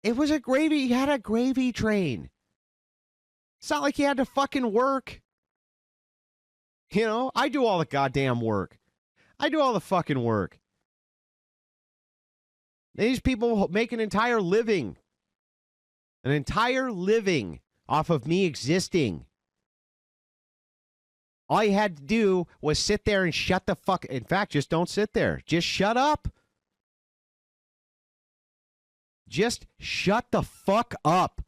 It was a gravy. He had a gravy train. It's not like he had to fucking work. You know, I do all the goddamn work. I do all the fucking work. These people make an entire living off of me existing. All you had to do was sit there and shut the fuck. In fact, just don't sit there. Just shut up. Just shut the fuck up.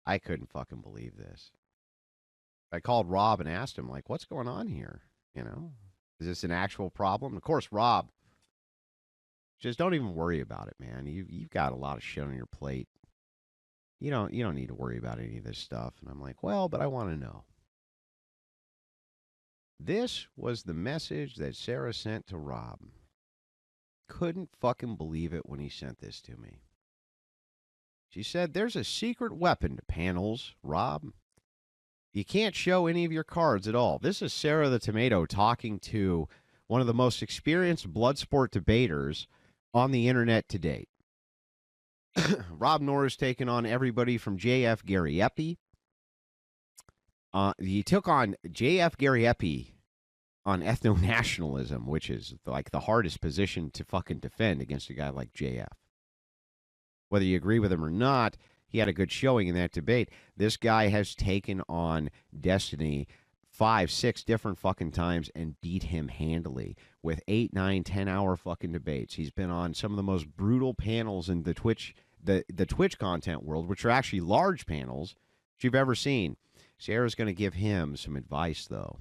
I couldn't fucking believe this. I called Rob and asked him, like, what's going on here? You know, is this an actual problem? Of course, Rob, just don't even worry about it, man. You've got a lot of shit on your plate. You don't need to worry about any of this stuff. And I'm like, well, but I want to know. This was the message that Sarah sent to Rob. Couldn't fucking believe it when he sent this to me. She said, there's a secret weapon to panels, Rob. You can't show any of your cards at all. This is Sarah the Tomato talking to one of the most experienced blood sport debaters on the internet to date. Rob Noerr has taken on everybody from J.F. Gariepi. He took on J.F. Gariepi on ethno-nationalism, which is like the hardest position to fucking defend against a guy like J.F. Whether you agree with him or not, he had a good showing in that debate. This guy has taken on Destiny 5, 6 different fucking times and beat him handily with 8, 9, 10-hour fucking debates. He's been on some of the most brutal panels in the Twitch content world, which are actually large panels that you've ever seen. Sarah's going to give him some advice, though.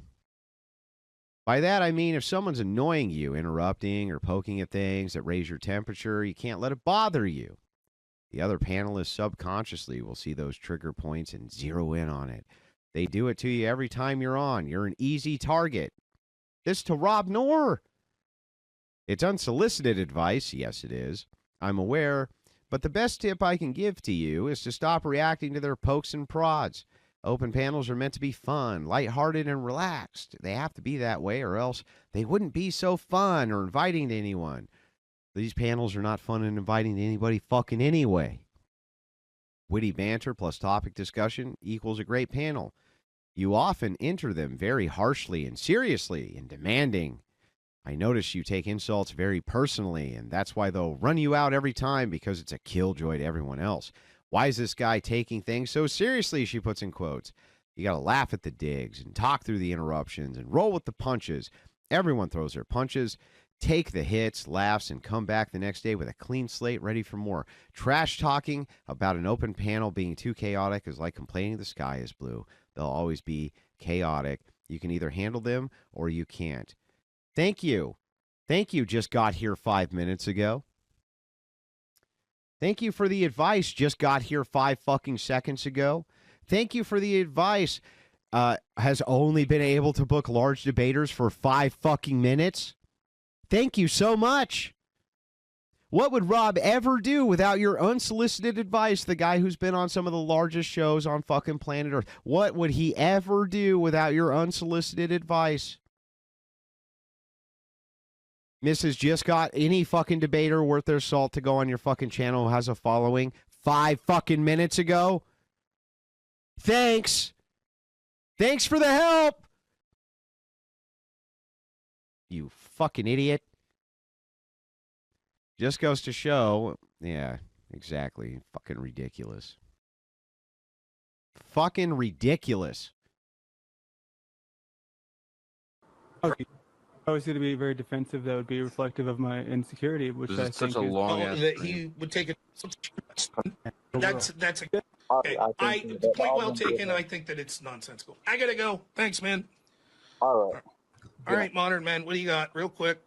By that, I mean if someone's annoying you, interrupting or poking at things that raise your temperature, you can't let it bother you. The other panelists subconsciously will see those trigger points and zero in on it. They do it to you every time you're on. You're an easy target. This to Rob Noerr. It's unsolicited advice. Yes, it is. I'm aware. But the best tip I can give to you is to stop reacting to their pokes and prods. Open panels are meant to be fun, lighthearted, and relaxed. They have to be that way, or else they wouldn't be so fun or inviting to anyone. These panels are not fun and inviting to anybody fucking anyway. Witty banter plus topic discussion equals a great panel. You often enter them very harshly and seriously and demanding. I notice you take insults very personally, and that's why they'll run you out every time, because it's a killjoy to everyone else. Why is this guy taking things so seriously, she puts in quotes. You got to laugh at the digs and talk through the interruptions and roll with the punches. Everyone throws their punches. Take the hits, laughs, and come back the next day with a clean slate ready for more. Trash talking about an open panel being too chaotic is like complaining the sky is blue. They'll always be chaotic. You can either handle them or you can't. Thank you. Thank you, just got here 5 minutes ago. Thank you for the advice, just got here 5 fucking seconds ago. Thank you for the advice, has only been able to book large debaters for 5 fucking minutes. Thank you so much. What would Rob ever do without your unsolicited advice? The guy who's been on some of the largest shows on fucking planet Earth. What would he ever do without your unsolicited advice? Mrs. Just got any fucking debater worth their salt to go on your fucking channel who has a following 5 fucking minutes ago? Thanks. Thanks for the help. You fucking idiot. Just goes to show. Yeah, exactly. Fucking ridiculous. Fucking ridiculous. Okay. If I was going to be very defensive, that would be reflective of my insecurity, which I think such a long ass that he would take it. That's a okay. Point well taken. I think that it's nonsensical. I gotta go. Thanks, man. All right. All right, Modern Man. What do you got, real quick?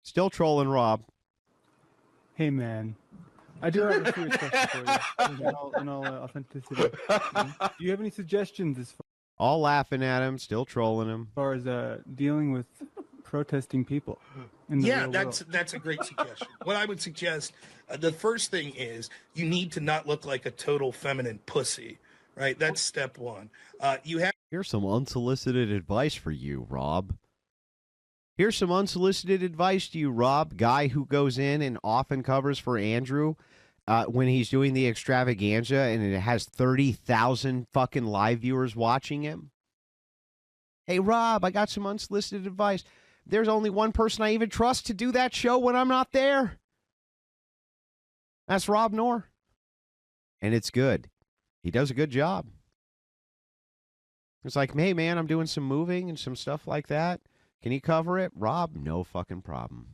Still trolling Rob. Hey, man. I do have a serious question for you, in all authenticity. Do you have any suggestions as All laughing at him, still trolling him. far as dealing with protesting people? Yeah, that's a great suggestion. What I would suggest, the first thing is you need to not look like a total feminine pussy, right? That's step one. You have. Here's some unsolicited advice for you, Rob. Here's some unsolicited advice to you, Rob, guy who goes in and often covers for Andrew when he's doing the extravaganza and it has 30,000 fucking live viewers watching him. Hey, Rob, I got some unsolicited advice. There's only one person I even trust to do that show when I'm not there. That's Rob Noerr. And it's good. He does a good job. It's like, hey, man, I'm doing some moving and some stuff like that. Can you cover it? Rob, no fucking problem.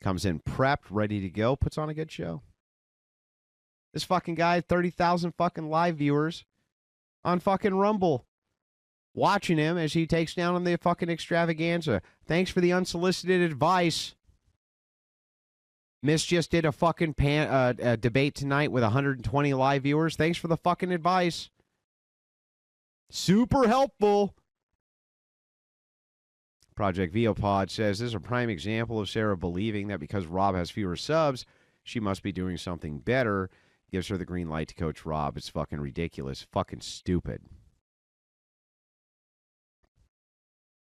Comes in prepped, ready to go, puts on a good show. This fucking guy, 30,000 fucking live viewers on fucking Rumble, watching him as he takes down on the fucking extravaganza. Thanks for the unsolicited advice. Miss just did a fucking debate tonight with 120 live viewers. Thanks for the fucking advice. Super helpful. Project Viopod says this is a prime example of Sarah believing that because Rob has fewer subs, she must be doing something better. Gives her the green light to coach Rob. It's fucking ridiculous. Fucking stupid.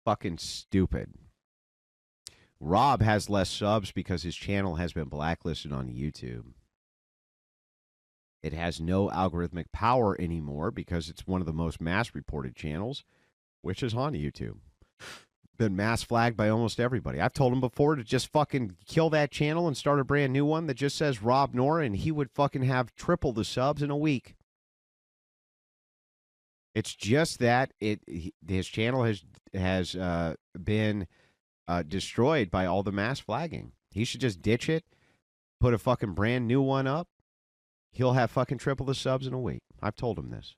Fucking stupid. Rob has less subs because his channel has been blacklisted on YouTube. It has no algorithmic power anymore because it's one of the most mass-reported channels, which is on YouTube. Been mass flagged by almost everybody. I've told him before to just fucking kill that channel and start a brand new one that just says Rob Noerr, and he would fucking have triple the subs in a week. It's just that his channel has been destroyed by all the mass flagging. He should just ditch it, put a fucking brand new one up. He'll have fucking triple the subs in a week. I've told him this.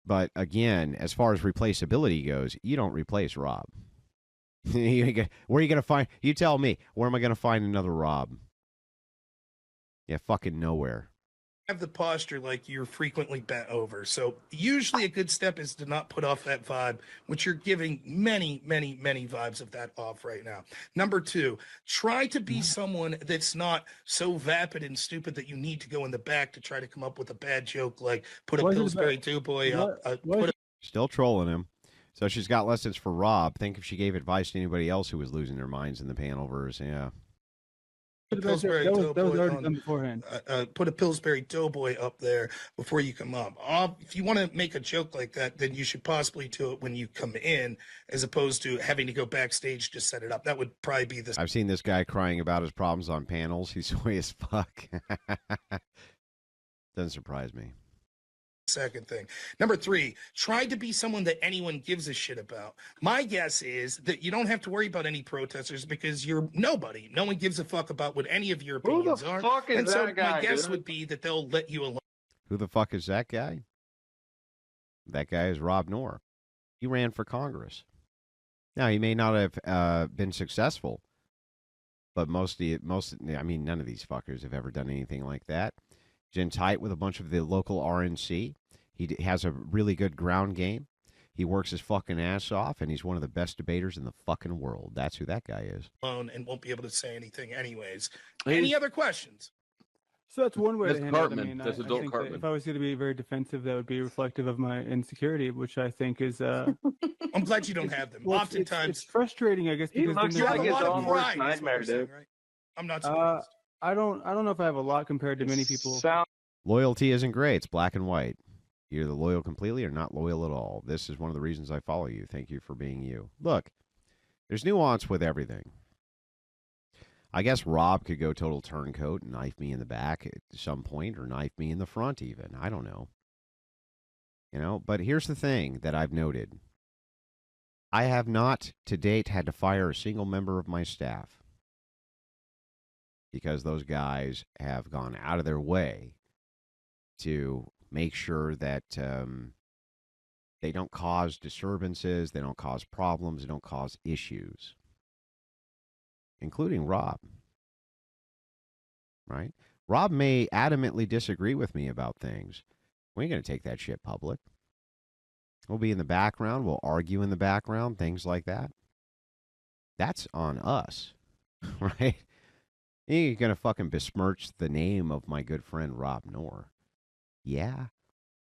But again, as far as replaceability goes, you don't replace Rob. Where are you going to find? You tell me. Where am I going to find another Rob? Yeah, fucking nowhere. Have the posture like you're frequently bent over. So usually a good step is to not put off that vibe, which you're giving many, many, many vibes of that off right now. Number two, try to be someone that's not so vapid and stupid that you need to go in the back to try to come up with a bad joke like put a Pillsbury Doughboy up. Still trolling him. So she's got lessons for Rob. Think if she gave advice to anybody else who was losing their minds in the Panoverse, yeah. That was already done beforehand. Put a Pillsbury Doughboy up there before you come up. If you want to make a joke like that, then you should possibly do it when you come in, as opposed to having to go backstage to set it up. That would probably be I've seen this guy crying about his problems on panels. He's sweet as fuck. Doesn't surprise me. Second thing. Number three, try to be someone that anyone gives a shit about. My guess is that you don't have to worry about any protesters because you're nobody. No one gives a fuck about what any of your opinions are. And so my guess would be that they'll let you alone. Who the fuck is that guy? That guy is Rob Noerr. He ran for Congress. Now, he may not have been successful, but none of these fuckers have ever done anything like that. He's in tight with a bunch of the local RNC. He has a really good ground game. He works his fucking ass off, and he's one of the best debaters in the fucking world. That's who that guy is. And won't be able to say anything anyways. Any other questions? So that's one way to handle it. I mean, that's I think that if I was going to be very defensive, that would be reflective of my insecurity, which I think is. I'm glad you don't have them. Well, oftentimes, it's frustrating, I guess. He looks like his own worst nightmare, dude. Right? I'm not surprised. I don't know if I have a lot compared to many people. Loyalty isn't gray. It's black and white. You're either loyal completely or not loyal at all. This is one of the reasons I follow you. Thank you for being you. Look, there's nuance with everything. I guess Rob could go total turncoat and knife me in the back at some point, or knife me in the front even. I don't know. But here's the thing that I've noted. I have not to date had to fire a single member of my staff because those guys have gone out of their way to make sure that they don't cause disturbances, they don't cause problems, they don't cause issues, including Rob. Right? Rob may adamantly disagree with me about things. We ain't going to take that shit public. We'll be in the background, we'll argue in the background, things like that. That's on us, right? You're going to fucking besmirch the name of my good friend Rob Noerr. Yeah,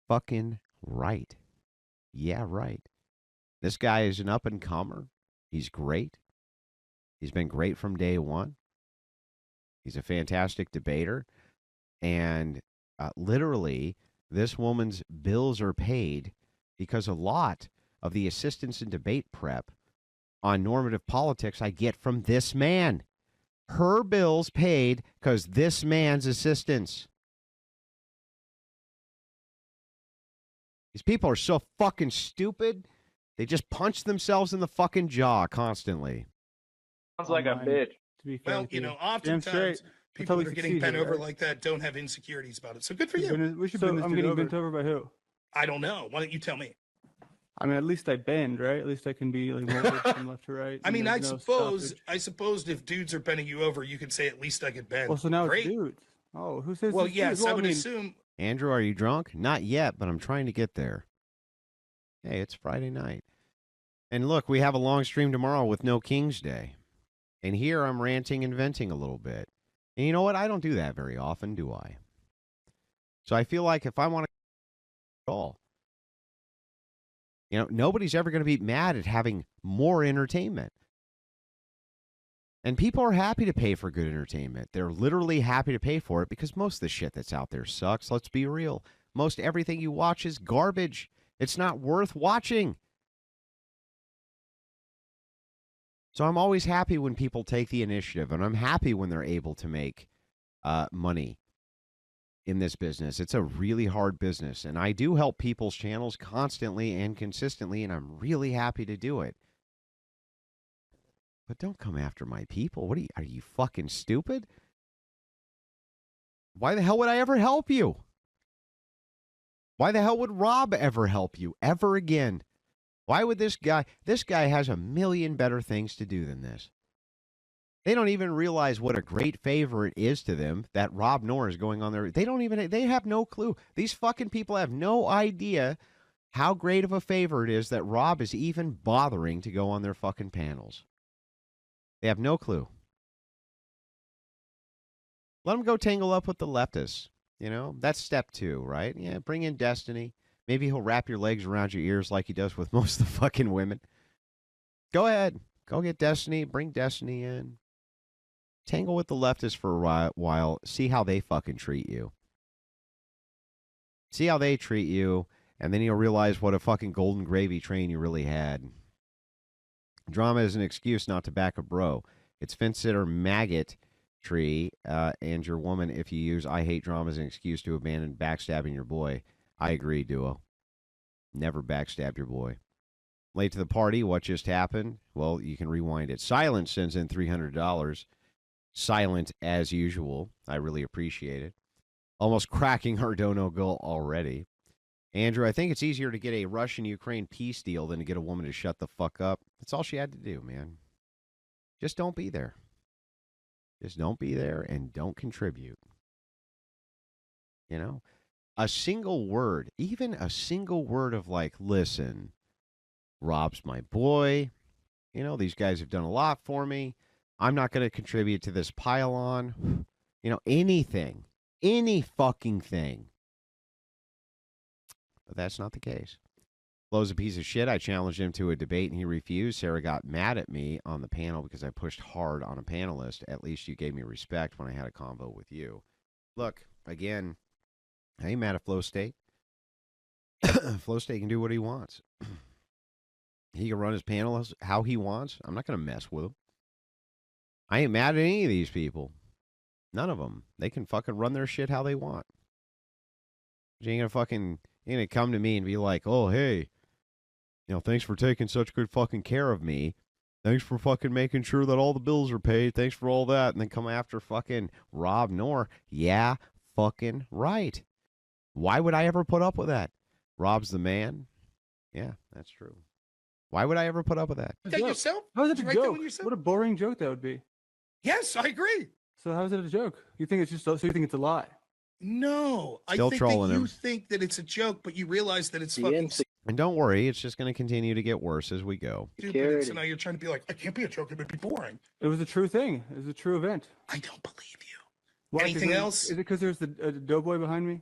fucking right. Yeah, right. This guy is an up-and-comer. He's great. He's been great from day one. He's a fantastic debater. And literally, this woman's bills are paid because a lot of the assistance in debate prep on normative politics I get from this man. Her bills paid because this man's assistance. These people are so fucking stupid. They just punch themselves in the fucking jaw constantly. Sounds like a bitch. To be fair Well, with you you. know, oftentimes people that are getting bent over like that don't have insecurities about it. So good for you. We should so I'm getting bent over by who? I don't know. Why don't you tell me? I mean, at least I bend, right? At least I can be like molded from left to right. I mean, I suppose if dudes are bending you over, you can say at least I could bend. Well, so now Great. it's dudes. Oh, who says? Well, it's yes, dudes? Well, I would assume. Andrew, are you drunk? Not yet, but I'm trying to get there. Hey, it's Friday night. And look, we have a long stream tomorrow with no King's Day. And here I'm ranting and venting a little bit. And you know what? I don't do that very often, do I? So I feel like if I want to at all, you know, nobody's ever going to be mad at having more entertainment. And people are happy to pay for good entertainment. They're literally happy to pay for it because most of the shit that's out there sucks. Let's be real. Most everything you watch is garbage. It's not worth watching. So I'm always happy when people take the initiative, and I'm happy when they're able to make money in this business. It's a really hard business, and I do help people's channels constantly and consistently, and I'm really happy to do it. But don't come after my people. What are you fucking stupid? Why the hell would I ever help you? Why the hell would Rob ever help you ever again? Why would this guy has a million better things to do than this. They don't even realize what a great favor it is to them that Rob Noerr is going on there. They have no clue. These fucking people have no idea how great of a favor it is that Rob is even bothering to go on their fucking panels. They have no clue. Let them go tangle up with the leftists. You know, that's step 2, right? Yeah, bring in Destiny. Maybe he'll wrap your legs around your ears like he does with most of the fucking women. Go ahead. Go get Destiny. Bring Destiny in. Tangle with the leftists for a while. See how they fucking treat you. See how they treat you, and then you'll realize what a fucking golden gravy train you really had. Drama is an excuse not to back a bro. It's fence sitter maggot tree and your woman if you use I hate drama as an excuse to abandon backstabbing your boy. I agree, Duo. Never backstab your boy. Late to the party, what just happened? Well, you can rewind it. Silent sends in $300. Silent as usual. I really appreciate it. Almost cracking our dono goal already. Andrew, I think it's easier to get a Russian-Ukraine peace deal than to get a woman to shut the fuck up. That's all she had to do, man. Just don't be there. Just don't be there and don't contribute. You know? A single word, even a single word of like, listen, Rob's my boy. You know, these guys have done a lot for me. I'm not going to contribute to this pile-on. You know, anything. Any fucking thing. But that's not the case. Flo's a piece of shit. I challenged him to a debate and he refused. Sarah got mad at me on the panel because I pushed hard on a panelist. At least you gave me respect when I had a convo with you. Look, again, I ain't mad at Flo State. Flo State can do what he wants. He can run his panel how he wants. I'm not going to mess with him. I ain't mad at any of these people. None of them. They can fucking run their shit how they want. You ain't gonna come to me and be like, oh, hey, you know, thanks for taking such good fucking care of me. Thanks for fucking making sure that all the bills are paid. Thanks for all that. And then come after fucking Rob Noerr. Yeah, fucking right. Why would I ever put up with that? Rob's the man. Yeah, that's true. Why would I ever put up with that? That yourself? How is it a Right joke? What a boring joke that would be. Yes, I agree. So how is it a joke? You think it's just so you think it's a lie? No, Still I think trolling that you him. think that it's a joke, but you realize that it's fucking And don't worry, it's just going to continue to get worse as we go. stupid. So now you're trying to be like, I can't be a joke. It would be boring. It was a true thing. It was a true event. I don't believe you. Why? Anything else? Is it because there's a doughboy behind me?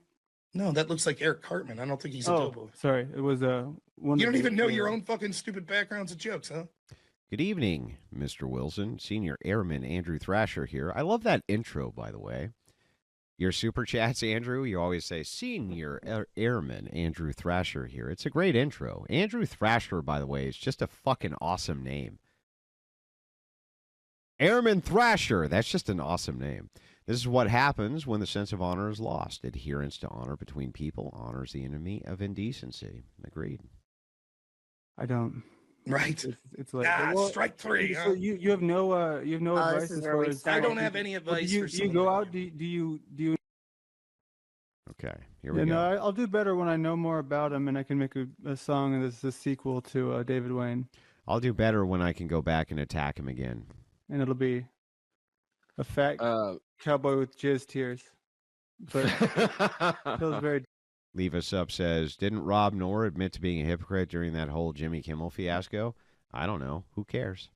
No, that looks like Eric Cartman. I don't think he's a Oh, Doughboy. sorry. It was one. You of don't even know the- your own fucking stupid backgrounds and jokes, huh? Good evening, Mr. Wilson. Senior Airman Andrew Thrasher here. I love that intro, by the way. Your super chats, Andrew, you always say Senior Airman Andrew Thrasher here. It's a great intro. Andrew Thrasher, by the way, is just a fucking awesome name. Airman Thrasher, that's just an awesome name. This is what happens when the sense of honor is lost. Adherence to honor between people honors the enemy of indecency. Agreed. I don't. Right. It's like strike three. So you have no advice this is as where far we as start. I don't have any advice. Do for you someone go like out? you. Do you? Okay, here we Yeah, go. no, I'll do better when I know more about him and I can make a song that's a sequel to David Wayne, I'll do better when I can go back and attack him again. and it'll be a fat cowboy with jizz tears. But feels very. Leave Us Up says, didn't Rob Noerr admit to being a hypocrite during that whole Jimmy Kimmel fiasco? I don't know. Who cares?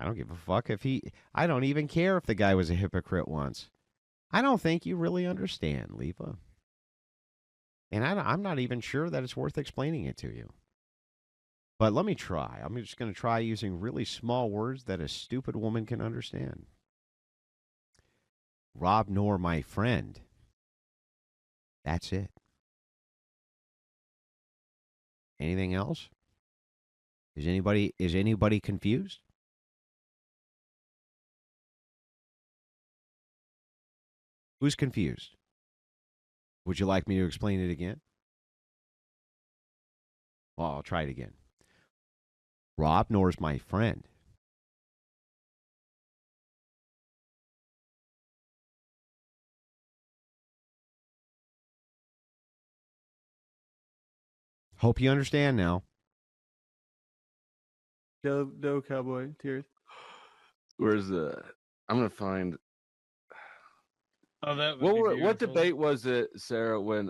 I don't give a fuck if he... I don't even care if the guy was a hypocrite once. I don't think you really understand, Leva. And I'm not even sure that it's worth explaining it to you. But let me try. I'm just going to try using really small words that a stupid woman can understand. Rob Noerr, my friend. That's it. Anything else? Is anybody confused? Who's confused? Would you like me to explain it again? Well, I'll try it again. Rob Noerr's my friend. Hope you understand now. No cowboy tears. Where's the? I'm gonna find. Oh, that would be What beautiful. debate was it, Sarah? When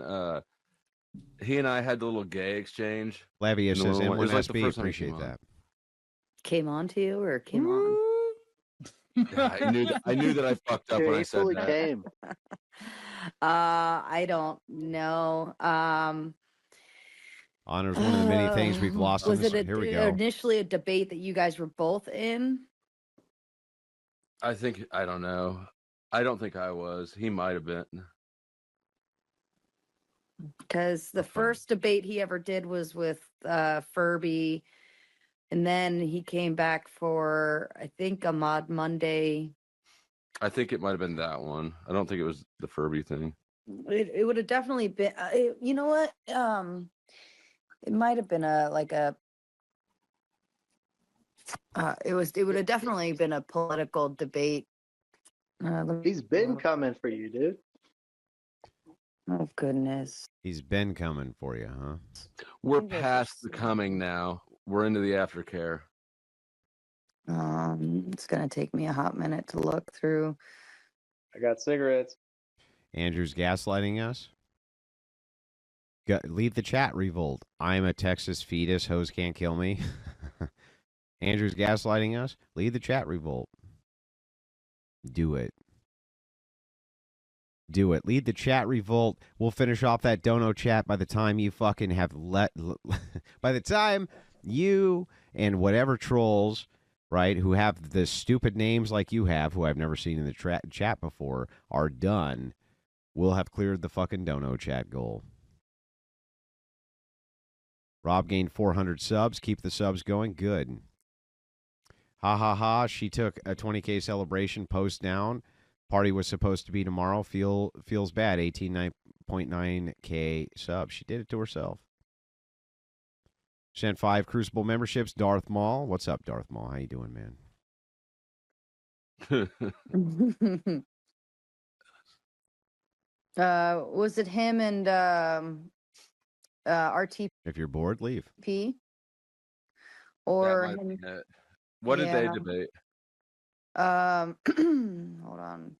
he and I had the little gay exchange. Lavia And the says little one- it was like the N1SB. first time he Appreciate came on. that. Came on to you or came on? Yeah, I knew that I fucked up when I said that. Came. I don't know. Honor's one of the many things we've lost in Was this. it Here we go. initially a debate that you guys were both in? I don't know. I don't think I was. He might have been. Because the first debate he ever did was with Furby, and then he came back for, I think, a Mod Monday. I think it might have been that one. I don't think it was the Furby thing. It would have definitely been. You know what? It might have been it would have definitely been a political debate. He's been coming for you, dude. Oh goodness. He's been coming for you, huh? We're think I past just- the coming now. We're into the aftercare. It's gonna take me a hot minute to look through. I got cigarettes. Andrew's gaslighting us. Leave the chat, Revolt. I'm a Texas fetus. Hoes can't kill me. Andrew's gaslighting us. Leave the chat, Revolt. Do it. Do it. Lead the chat, Revolt. We'll finish off that dono chat by the time you fucking have by the time you and whatever trolls, right, who have the stupid names like you have, who I've never seen in the chat before, are done, we'll have cleared the fucking dono chat goal. Rob gained 400 subs. Keep the subs going. Good. Ha ha ha. She took a 20K celebration post down. Party was supposed to be tomorrow. Feels bad. 18.9K subs. She did it to herself. Sent 5 Crucible memberships. Darth Maul. What's up, Darth Maul? How you doing, man? Was it him and RTP? If you're bored, leave. Or That might him, be it. What did they Yeah. debate? hold on.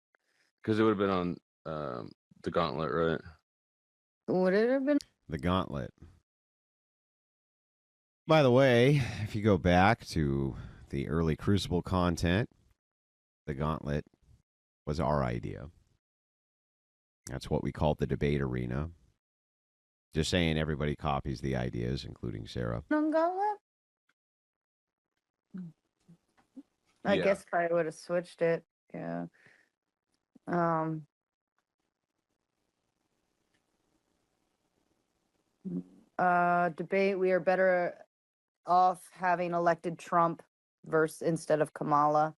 Because it would have been on the Gauntlet, right? Would it have been? The Gauntlet. By the way, if you go back to the early Crucible content, the Gauntlet was our idea. That's what we call the debate arena. Just saying everybody copies the ideas, including Sarah. I Yeah. guess if I would have switched it, yeah. Debate, we are better off having elected Trump instead of Kamala.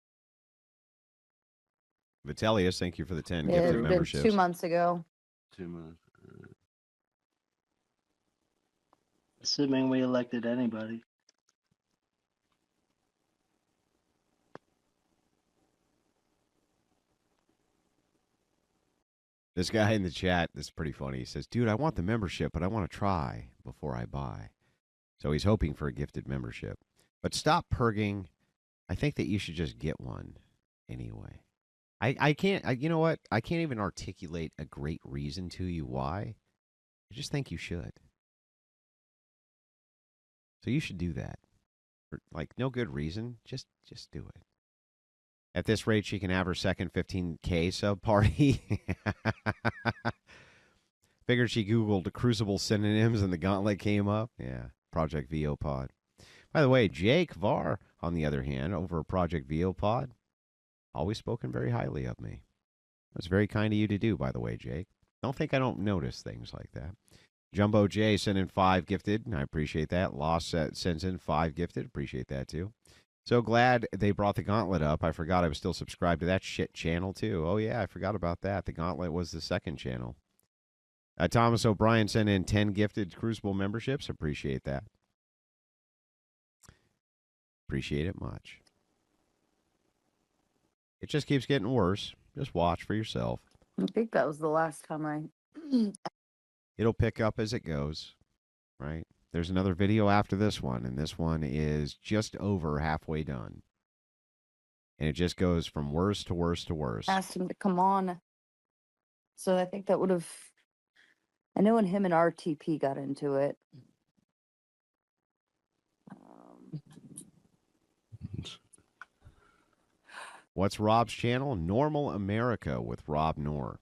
Vitellius, thank you for the 10 Yeah, gifted it was memberships. 2 months ago. 2 months. Assuming we elected anybody. This guy in the chat, this is pretty funny. He says, dude, I want the membership, but I want to try before I buy. So he's hoping for a gifted membership. But stop perging. I think that you should just get one anyway. I can't, you know what? I can't even articulate a great reason to you why. I just think you should. So you should do that. For, like, no good reason. Just do it. At this rate, she can have her second 15K sub party. Figured she Googled Crucible synonyms and the gauntlet came up. Yeah, Project VO Pod. By the way, Jake Var, on the other hand, over at Project VO Pod, always spoken very highly of me. That's very kind of you to do, by the way, Jake. Don't think I don't notice things like that. Jumbo J sent in 5 gifted. I appreciate that. Lost sends in 5 gifted. Appreciate that, too. So glad they brought the gauntlet up. I forgot I was still subscribed to that shit channel, too. Oh, yeah, I forgot about that. The gauntlet was the second channel. Thomas O'Brien sent in 10 gifted Crucible memberships. Appreciate that. Appreciate it much. It just keeps getting worse. Just watch for yourself. I think that was the last time I... It'll pick up as it goes, right? There's another video after this one, and this one is just over halfway done. And it just goes from worse to worse to worse. Asked him to come on. So I think that would have... I know when him and RTP got into it. What's Rob's channel? Normal America with Rob Noerr.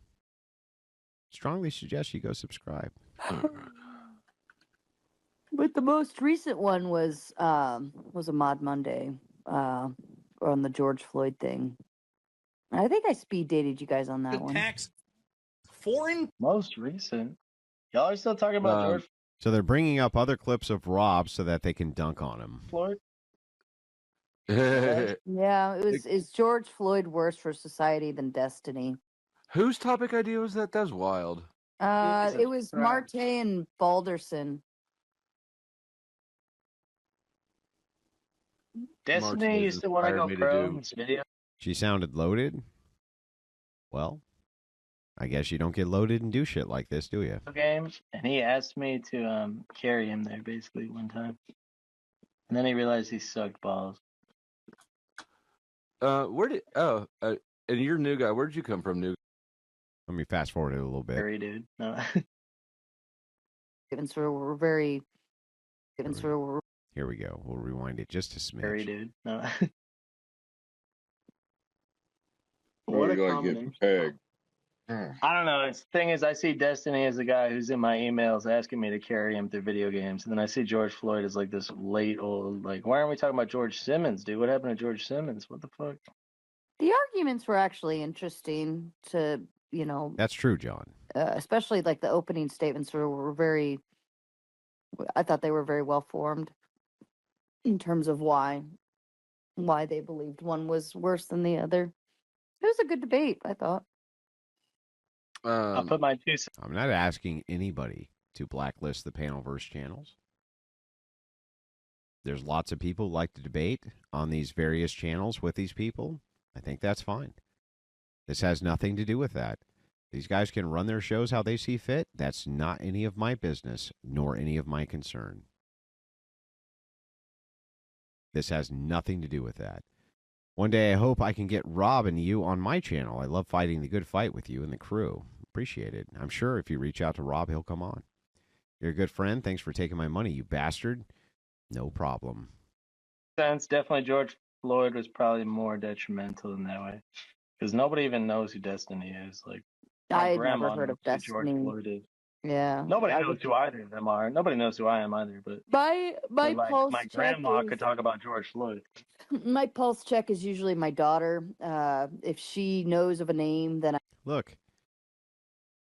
Strongly suggest you go subscribe. But the most recent one was a Mod Monday on the George Floyd thing. I think I speed dated you guys on that The one. tax foreign. Most recent. Y'all are still talking about George So they're bringing up other clips of Rob so that they can dunk on him. Floyd? Yeah, is George Floyd worse for society than Destiny? Whose topic idea was that? That's wild. It was Marte and Balderson. Destiny Martinez used to want to inspired go me to pro do- in this video. She sounded loaded. Well, I guess you don't get loaded and do shit like this, do you? Games, and he asked me to carry him there basically one time, and then he realized he sucked balls. And you're new guy. Where did you come from, new? Let me fast forward it a little bit. Very dude. No. Even sort of were very. Even Right. sort of were. Here we go. We'll rewind it just a smidge. Very dude. No. What are you going to get pegged? I don't know. The thing is, I see Destiny as the guy who's in my emails asking me to carry him through video games, and then I see George Floyd as like this late old, like, why aren't we talking about George Simmons, dude? What happened to George Simmons? What the fuck? The arguments were actually interesting to, That's true, John. especially like the opening statements were very. I thought they were very well formed in terms of why they believed one was worse than the other. It was a good debate, I thought. I'll put my 2 cents. I'm not asking anybody to blacklist the Panelverse channels. There's lots of people who like to debate on these various channels with these people. I think that's fine. This has nothing to do with that. These guys can run their shows how they see fit. That's not any of my business, nor any of my concern. This has nothing to do with that. One day I hope I can get Rob and you on my channel. I love fighting the good fight with you and the crew. Appreciate it. I'm sure if you reach out to Rob, he'll come on. You're a good friend. Thanks for taking my money, you bastard. No problem. Definitely George Floyd was probably more detrimental in that way, because nobody even knows who Destiny is. Like, My I had never grandma heard knows of who George Destiny. Floyd is. Yeah. Nobody I knows would- who either of them are. Nobody knows who I am either. But my like pulse my check grandma is could talk about George Floyd. my pulse check is usually my daughter. If she knows of a name, then Look,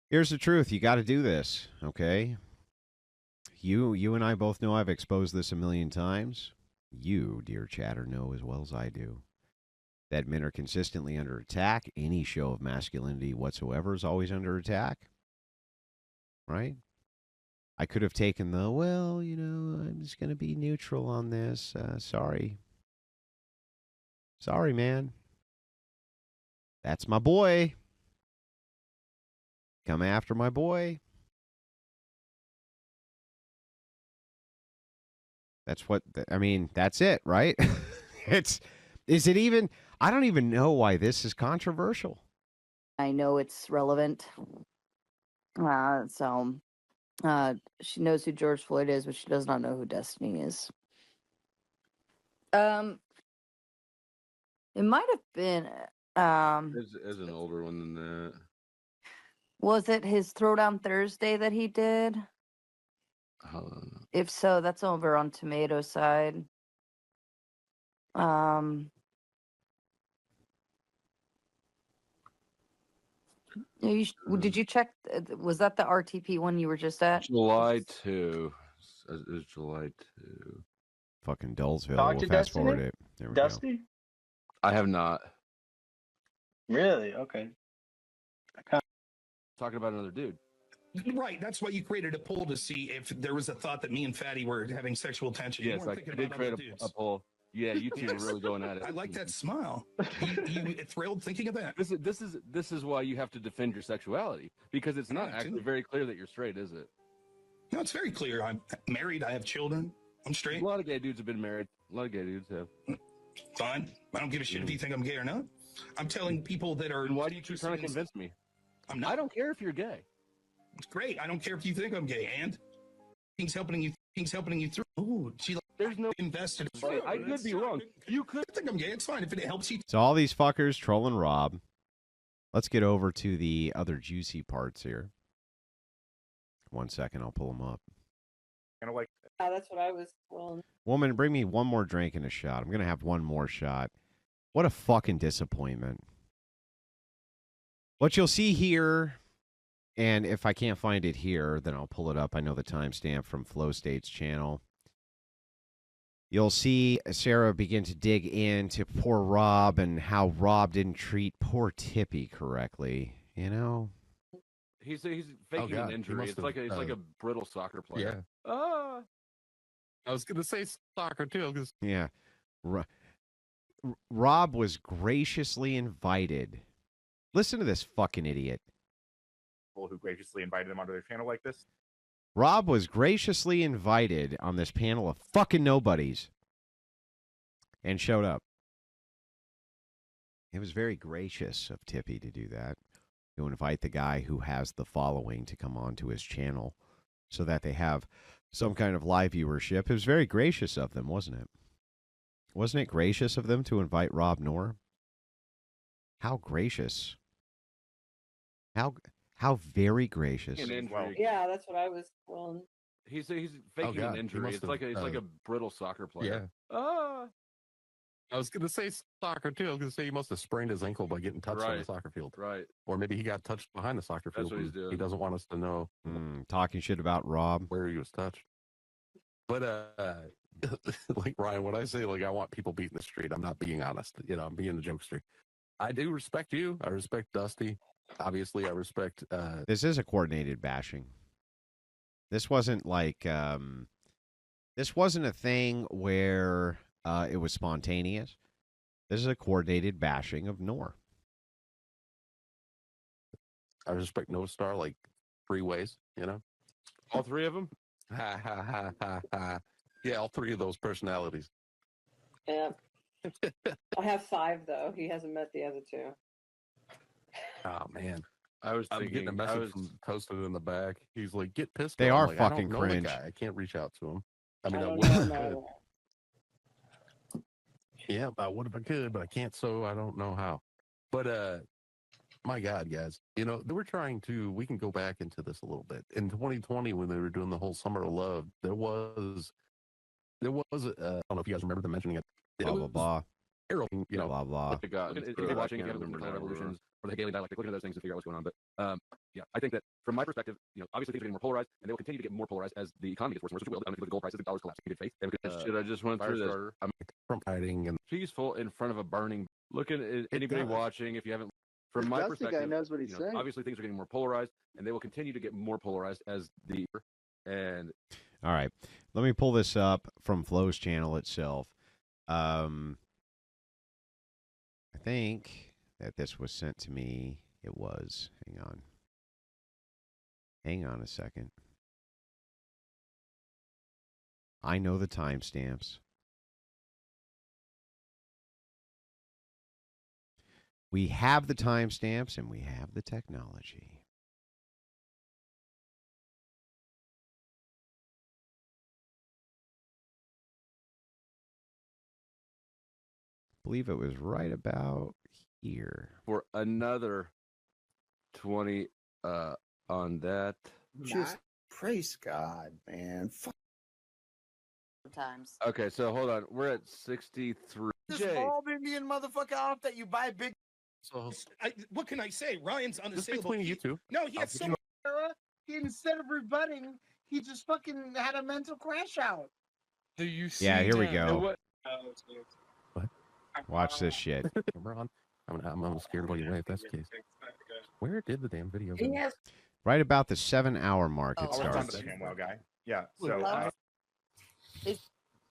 here's the truth. You got to do this, okay? You and I both know I've exposed this a million times. You, dear chatter, know as well as I do that men are consistently under attack. Any show of masculinity whatsoever is always under attack, right? I could have taken the, well, I'm just going to be neutral on this. Sorry. Sorry, man. That's my boy. Come after my boy. That's what, I mean, that's it, right? Is it even, I don't even know why this is controversial. I know it's relevant. She knows who George Floyd is, but she does not know who Destiny is. It might have been, As an older one than that. was it his Throwdown Thursday that he did? Hold on. If so, that's over on Tomato side. Did you check? Was that the RTP one you were just at? July 2. It was July 2. Fucking Dullsville. Talk We'll to fast Destiny? forward it. There we Dusty? I have not. Really? Okay. Talking about another dude. Right. That's why you created a poll to see if there was a thought that me and Fatty were having sexual tension. You Yes, weren't I thinking did about create other a dudes. poll. Yeah, you two are really going at it. I like that smile. You thrilled thinking of that? This is why you have to defend your sexuality, because it's not actually very clear that you're straight, is it? No, it's very clear. I'm married. I have children. I'm straight. A lot of gay dudes have been married. A lot of gay dudes have. Fine. I don't give a shit if you think I'm gay or not. I'm telling people that are. And why do you keep trying to convince me? I'm not. I don't care if you're gay. It's great. I don't care if you think I'm gay. And he's helping you. He's helping you through. Oh, she. There's no invested. I could be wrong. You could think I'm gay. It's fine if it helps you. So all these fuckers trolling Rob. Let's get over to the other juicy parts here. 1 second, I'll pull them up. Kind of like. That's what I was. Well, Woman, bring me one more drink and a shot. I'm gonna have one more shot. What a fucking disappointment. What you'll see here, and if I can't find it here, then I'll pull it up. I know the timestamp from Flow State's channel. You'll see Sarah begin to dig into poor Rob and how Rob didn't treat poor Tippy correctly. You know? He's faking an injury. It's like a brittle soccer player. Yeah. I was gonna say soccer too. Yeah. Rob was graciously invited. Listen to this fucking idiot. People who graciously invited him onto their channel like this. Rob was graciously invited on this panel of fucking nobodies and showed up. It was very gracious of Tippy to do that, to invite the guy who has the following to come onto his channel so that they have some kind of live viewership. It was very gracious of them, wasn't it? Wasn't it gracious of them to invite Rob Noerr? How gracious. How very gracious. yeah, that's what I was. Well, he's faking an injury. It's like a brittle soccer player. Yeah. I was gonna say soccer too. I was gonna say he must have sprained his ankle by getting touched on the soccer field. Right. Or maybe he got touched behind the soccer field. That's what he's doing. He doesn't want us to know talking shit about Rob where he was touched. But like Ryan, when I say like I want people beating the street, I'm not being honest. I'm being the jokester. I do respect you. I respect Dusty. Obviously, I respect. This is a coordinated bashing. This wasn't like. This wasn't a thing where it was spontaneous. This is a coordinated bashing of Noerr. I respect No Star like 3 ways. All 3 of them. Ha ha ha ha ha. Yeah, all 3 of those personalities. yeah. I have 5 though. He hasn't met the other 2. Oh man, I'm getting a message from Toasted in the back. He's like, "Get pissed." They off." are I'm like, I fucking don't know the cringe. guy. I can't reach out to him. I mean, I I don't would if know I him could. Yeah, I would if I could, but I can't. So I don't know how. But My God, guys, you know, we can go back into this a little bit. In 2020, when they were doing the whole Summer of Love, there was, I don't know if you guys remember them mentioning it. Blah, blah, blah. You know, Blah, blah. If you're watching, if you haven't looked at revolutions or the Hegelian dialectic, look at those things to figure out what's going on. But yeah, I think that from my perspective, you know, obviously things are getting more polarized, and they will continue to get more polarized as the economy gets worse and worse, which it will. I mean, if you look at gold prices, the dollar's collapsing. Good faith. Shit, I just went through this. I'm from hiding and peaceful in front of a burning. Look at anybody watching. If you haven't, from my Dusty guy perspective, knows what he's saying. obviously things are getting more polarized, and they will continue to get more polarized as the and. All right, let me pull this up from Flo's channel itself. I think that this was sent to me. It was. Hang on a second. I know the timestamps. We have the timestamps and we have the technology. I believe it was right about here. For another 20 on that. Just praise God, man. Sometimes. Okay, so hold on. We're at 63. This bald Indian motherfucker off that you buy big. So what can I say? Ryan's unassailable. between you two. No, he has so much. Instead of rebutting, he just fucking had a mental crash out. Do you see? Yeah, here we now? go. Watch this shit. Camera on. I'm scared of you if that's the case. Where did the damn video go? Yes. Right about the 7-hour mark, it Oh, starts. Guy. Yeah. So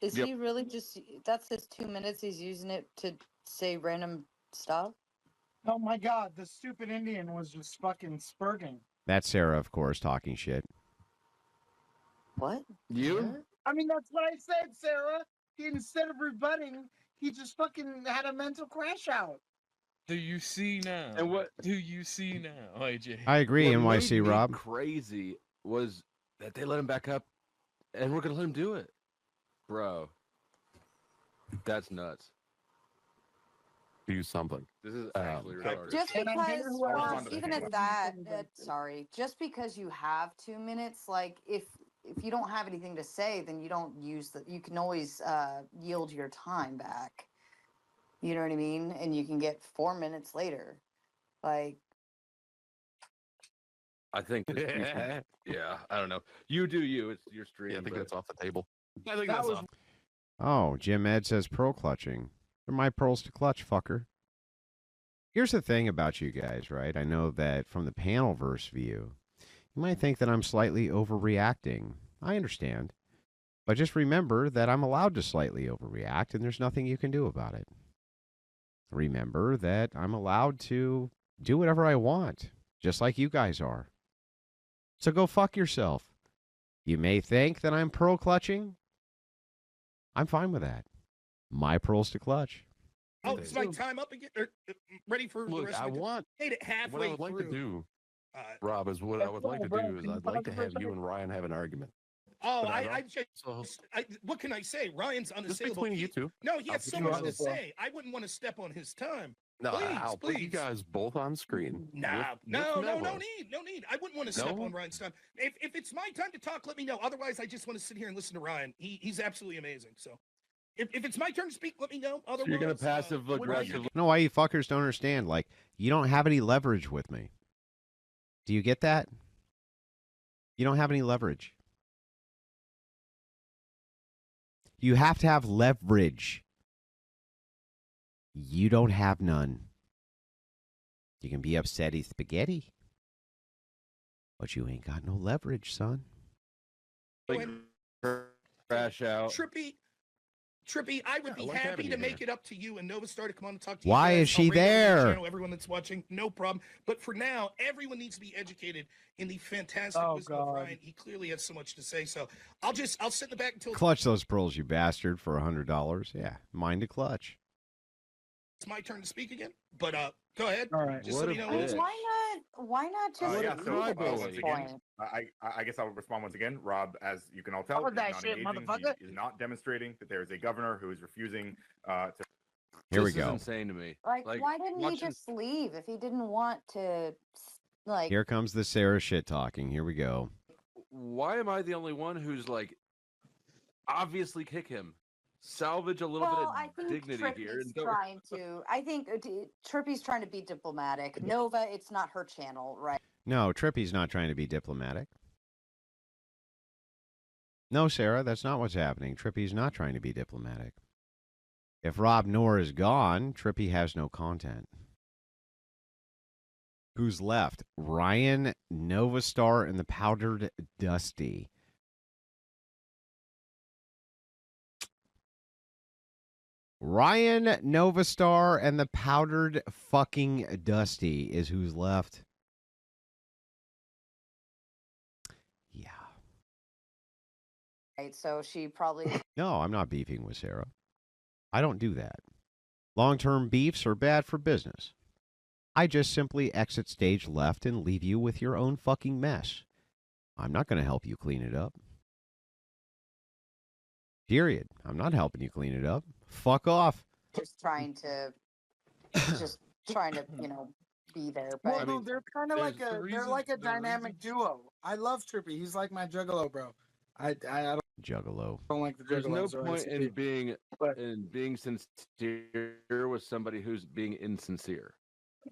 Is he really just? That's his 2 minutes. He's using it to say random stuff. Oh my God, the stupid Indian was just fucking spurting. That's Sarah, of course, talking shit. What? You? I mean, that's what I said, Sarah. Instead of rebutting, he just fucking had a mental crash out. Do you see now? And what do you see now, AJ? I agree, what NYC made me Rob. Crazy was that they let him back up, and we're gonna let him do it, bro. That's nuts. Do something. This is actually retarded. Just because, well, even at that, sorry. just because you have 2 minutes, like if you don't have anything to say, then you don't use the. You can always yield your time back. You know what I mean? And you can get 4 minutes later, like. I think. Yeah, I don't know. You do you. It's your stream. Yeah, I think that's off the table. I think that's off. Oh, Jim Ed says pearl clutching. They're my pearls to clutch, fucker. Here's the thing about you guys, right? I know that from the panel verse view, you might think that I'm slightly overreacting. I understand. But just remember that I'm allowed to slightly overreact, and there's nothing you can do about it. Remember that I'm allowed to do whatever I want, just like you guys are. So go fuck yourself. You may think that I'm pearl clutching. I'm fine with that. My pearls to clutch. Oh, is my time up again? Ready for the Look, rest I of want Made it halfway what I would like through. to do, Rob, is what I would like to do is I'd like to have you and Ryan have an argument. Oh, But I just, what can I say? Ryan's unassailable. between you two. No, he I'll has put so you much on to as well. say. I wouldn't want to step on his time. No, Please, I'll put you please. guys both on screen. No Mello. need. I wouldn't want to step No? on Ryan's time. If it's my time to talk, let me know. Otherwise, I just want to sit here and listen to Ryan. He's absolutely amazing. So, if it's my turn to speak, let me know. Otherwise, You're gonna passive aggressive. You know why you fuckers don't understand? Like, you don't have any leverage with me. Do you get that? You don't have any leverage. You have to have leverage. You don't have none. You can be upsetty spaghetti, but you ain't got no leverage, son. Crash out. Trippy, I would be like happy having to you make here. it up to you and Nova Star to come on and talk to you. Why guys. is she I'll rate everyone on the there? channel, everyone that's watching, no problem. But for now, everyone needs to be educated in the fantastic wisdom of Ryan. He clearly has so much to say. So I'll sit in the back until Clutch those pearls, you bastard, for $100. Yeah, mine to clutch. it's my turn to speak again. But go ahead. All right. Just so you know. Why not just yeah, so leave at once this again, point? I guess I'll respond once again. Rob, as you can all tell, Cover is that not shit, engaging. motherfucker. He is not demonstrating that there is a governor who is refusing to Here we This is go. insane to me. Like, why didn't he watching- just leave if he didn't want to, like... Here comes the Sarah shit talking. Here we go. Why am I the only one who's like, obviously kick him, salvage a little bit Well, I of think dignity here, Trippy's and don't. trying to... I think Trippy's trying to be diplomatic. Nova, it's not her channel, right? No, Trippy's not trying to be diplomatic. No, Sarah, that's not what's happening. Trippy's not trying to be diplomatic. If Rob noerr is gone, Trippy has no content. Who's left? Ryan, Novastar, and the Powdered Dusty. Ryan, Novastar, and the Powdered fucking Dusty is who's left. Yeah. Right, so she probably... No, I'm not beefing with Sarah. I don't do that. Long-term beefs are bad for business. I just simply exit stage left and leave you with your own fucking mess. I'm not going to help you clean it up. Period. I'm not helping you clean it up. Fuck off. just trying to, you know, be there. But Well, no, they're kind of like the they're reason- like a the dynamic duo. I love Trippy. He's like my juggalo, bro. I Juggalo. don't like the There's no juggalos. or point in NCT. being sincere with somebody who's being insincere.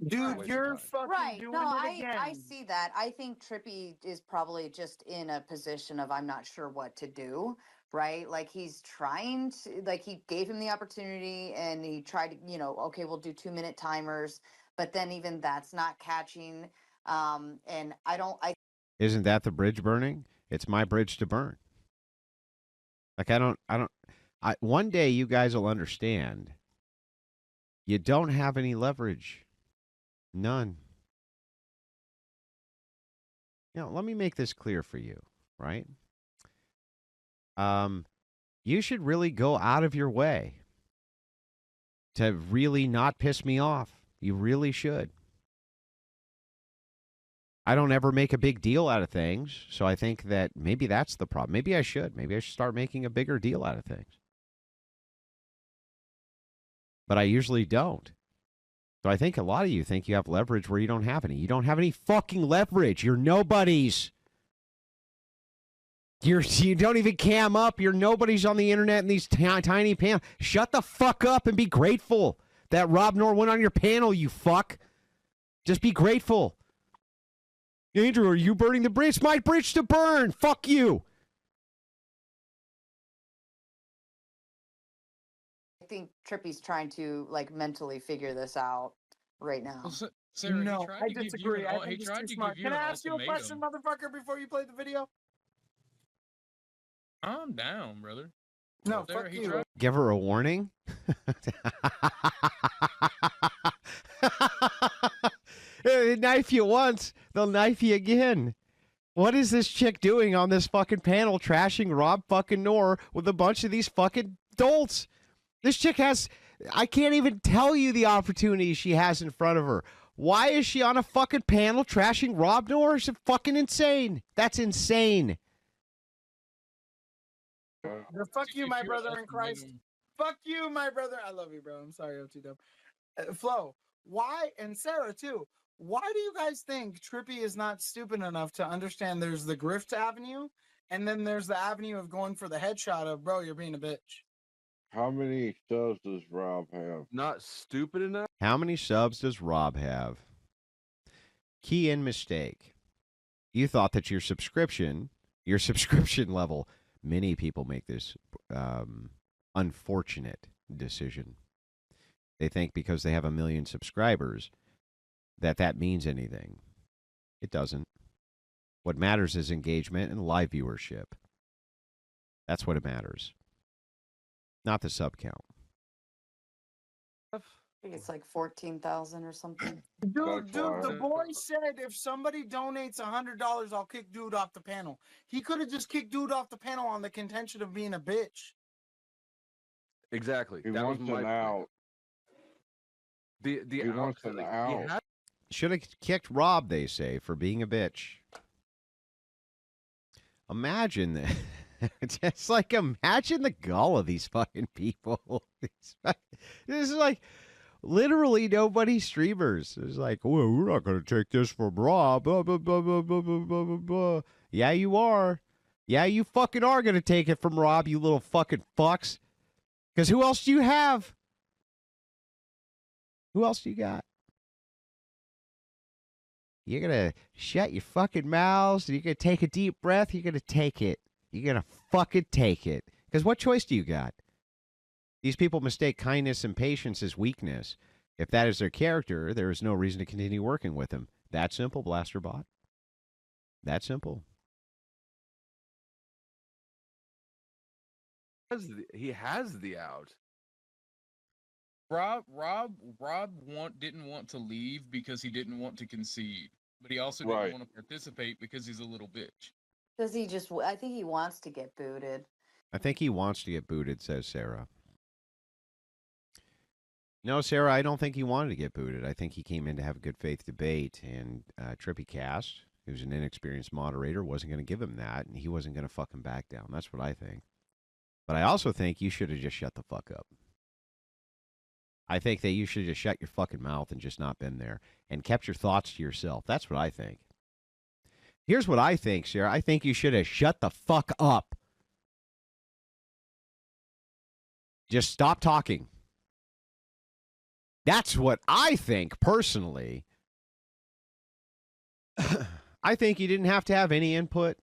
Dude, Waste of you're time. fucking right, doing no, it again. I see that. I think Trippy is probably just in a position of I'm not sure what to do. Right, like he's trying to, like he gave him the opportunity and he tried to, you know, okay, we'll do 2-minute timers, but then even that's not catching. And I Isn't that the bridge burning? It's my bridge to burn. Like one day you guys will understand. You don't have any leverage. None. You know, let me make this clear for you, right? You should really go out of your way to really not piss me off. You really should. I don't ever make a big deal out of things, so I think that maybe that's the problem. Maybe I should. Maybe I should start making a bigger deal out of things. But I usually don't. So I think a lot of you think you have leverage where you don't have any. You don't have any fucking leverage. You're nobodies. You don't even cam up. You're nobodies on the internet in these tiny panels. Shut the fuck up and be grateful that Rob noerr went on your panel, you fuck. Just be grateful. Andrew, are you burning the bridge? It's my bridge to burn. Fuck you. I think Trippy's trying to like mentally figure this out right now. Well, Sarah, No, he tried I to give you disagree. an, I he think it's tried too to smart. give you Can I an ask you a question, ultimatum. motherfucker, before you play the video? I'm down, brother. No, Sarah, fuck he you. tried- Give her a warning. They knife you once, they'll knife you again. What is this chick doing on this fucking panel trashing Rob fucking noerr with a bunch of these fucking dolts? This chick has, I can't even tell you the opportunities she has in front of her. Why is she on a fucking panel trashing Rob noerr? It's fucking insane. That's insane. Fuck you, my brother in Christ. Fuck you, my brother. I love you, bro. I'm sorry, I'm too dumb. Flo, why, and Sarah too, why do you guys think Trippy is not stupid enough to understand there's the grift avenue and then there's the avenue of going for the headshot of, bro, you're being a bitch? How many subs does Rob have? Not stupid enough. How many subs does Rob have? Key in mistake. You thought that your subscription level, many people make this unfortunate decision. They think because they have 1 million subscribers that means anything. It doesn't. What matters is engagement and live viewership. That's what it matters. Not the sub count. I think it's like 14,000 or something. Dude, the boy said if somebody donates $100, I'll kick dude off the panel. He could have just kicked dude off the panel on the contention of being a bitch. Exactly. He That was wants my an out. The He wants an out. Should have kicked Rob, they say, for being a bitch. Imagine that. Just like imagine the gall of these fucking people. This is like literally nobody streamers. It's like, well, we're not going to take this from Rob. Blah, blah, blah, blah, blah, blah, blah, blah, blah. Yeah, you are. Yeah, you fucking are going to take it from Rob, you little fucking fucks. Because who else do you have? Who else do you got? You're going to shut your fucking mouths. You're going to take a deep breath. You're going to take it. You're going to fucking take it. Because what choice do you got? These people mistake kindness and patience as weakness. If that is their character, there is no reason to continue working with them. That simple, Blasterbot. That simple. He has the out. Rob didn't want to leave because he didn't want to concede, but he also didn't want to participate because he's a little bitch. Does he just? I think he wants to get booted. I think he wants to get booted, says Sarah. No, Sarah, I don't think he wanted to get booted. I think he came in to have a good faith debate, and Trippy Cast, who's an inexperienced moderator, wasn't going to give him that, and he wasn't going to fucking back down. That's what I think. But I also think you should have just shut the fuck up. I think that you should have just shut your fucking mouth and just not been there and kept your thoughts to yourself. That's what I think. Here's what I think, Sarah. I think you should have shut the fuck up. Just stop talking. That's what I think, personally. I think you didn't have to have any input.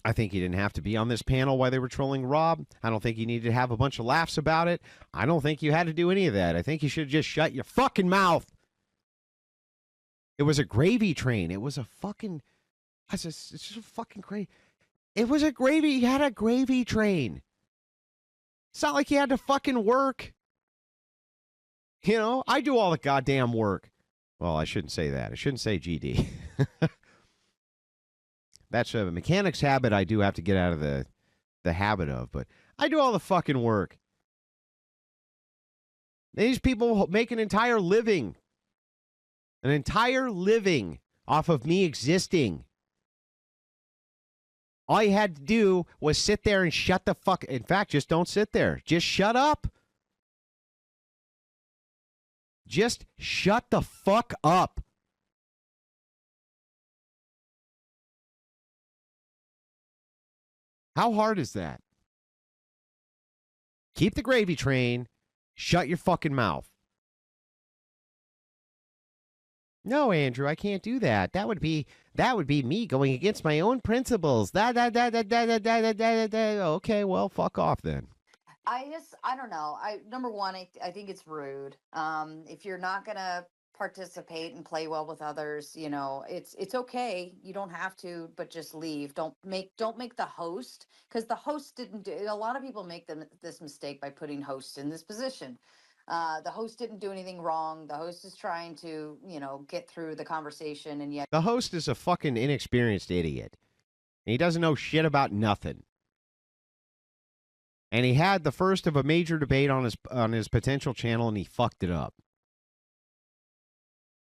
I think you didn't have to be on this panel while they were trolling Rob. I don't think you needed to have a bunch of laughs about it. I don't think you had to do any of that. I think you should have just shut your fucking mouth. It was a gravy train. It was a fucking... It's just a fucking crazy... It was a gravy... You had a gravy train. It's not like you had to fucking work. You know, I do all the goddamn work. Well, I shouldn't say that. I shouldn't say GD. That's a mechanics habit I do have to get out of the habit of, but I do all the fucking work. These people make an entire living off of me existing. All you had to do was sit there and shut the fuck. In fact, just don't sit there. Just shut up. Just shut the fuck up. How hard is that? Keep the gravy train. Shut your fucking mouth. No, Andrew, I can't do that. That would be me going against my own principles. Okay, well, fuck off then. I don't know. Number one, I think it's rude. If you're not gonna participate and play well with others, you know, it's okay. You don't have to, but just leave. Don't make the host, because the host didn't do. A lot of people make this mistake by putting hosts in this position. The host didn't do anything wrong. The host is trying to, you know, get through the conversation, and yet the host is a fucking inexperienced idiot. And he doesn't know shit about nothing. And he had the first of a major debate on his potential channel, and he fucked it up.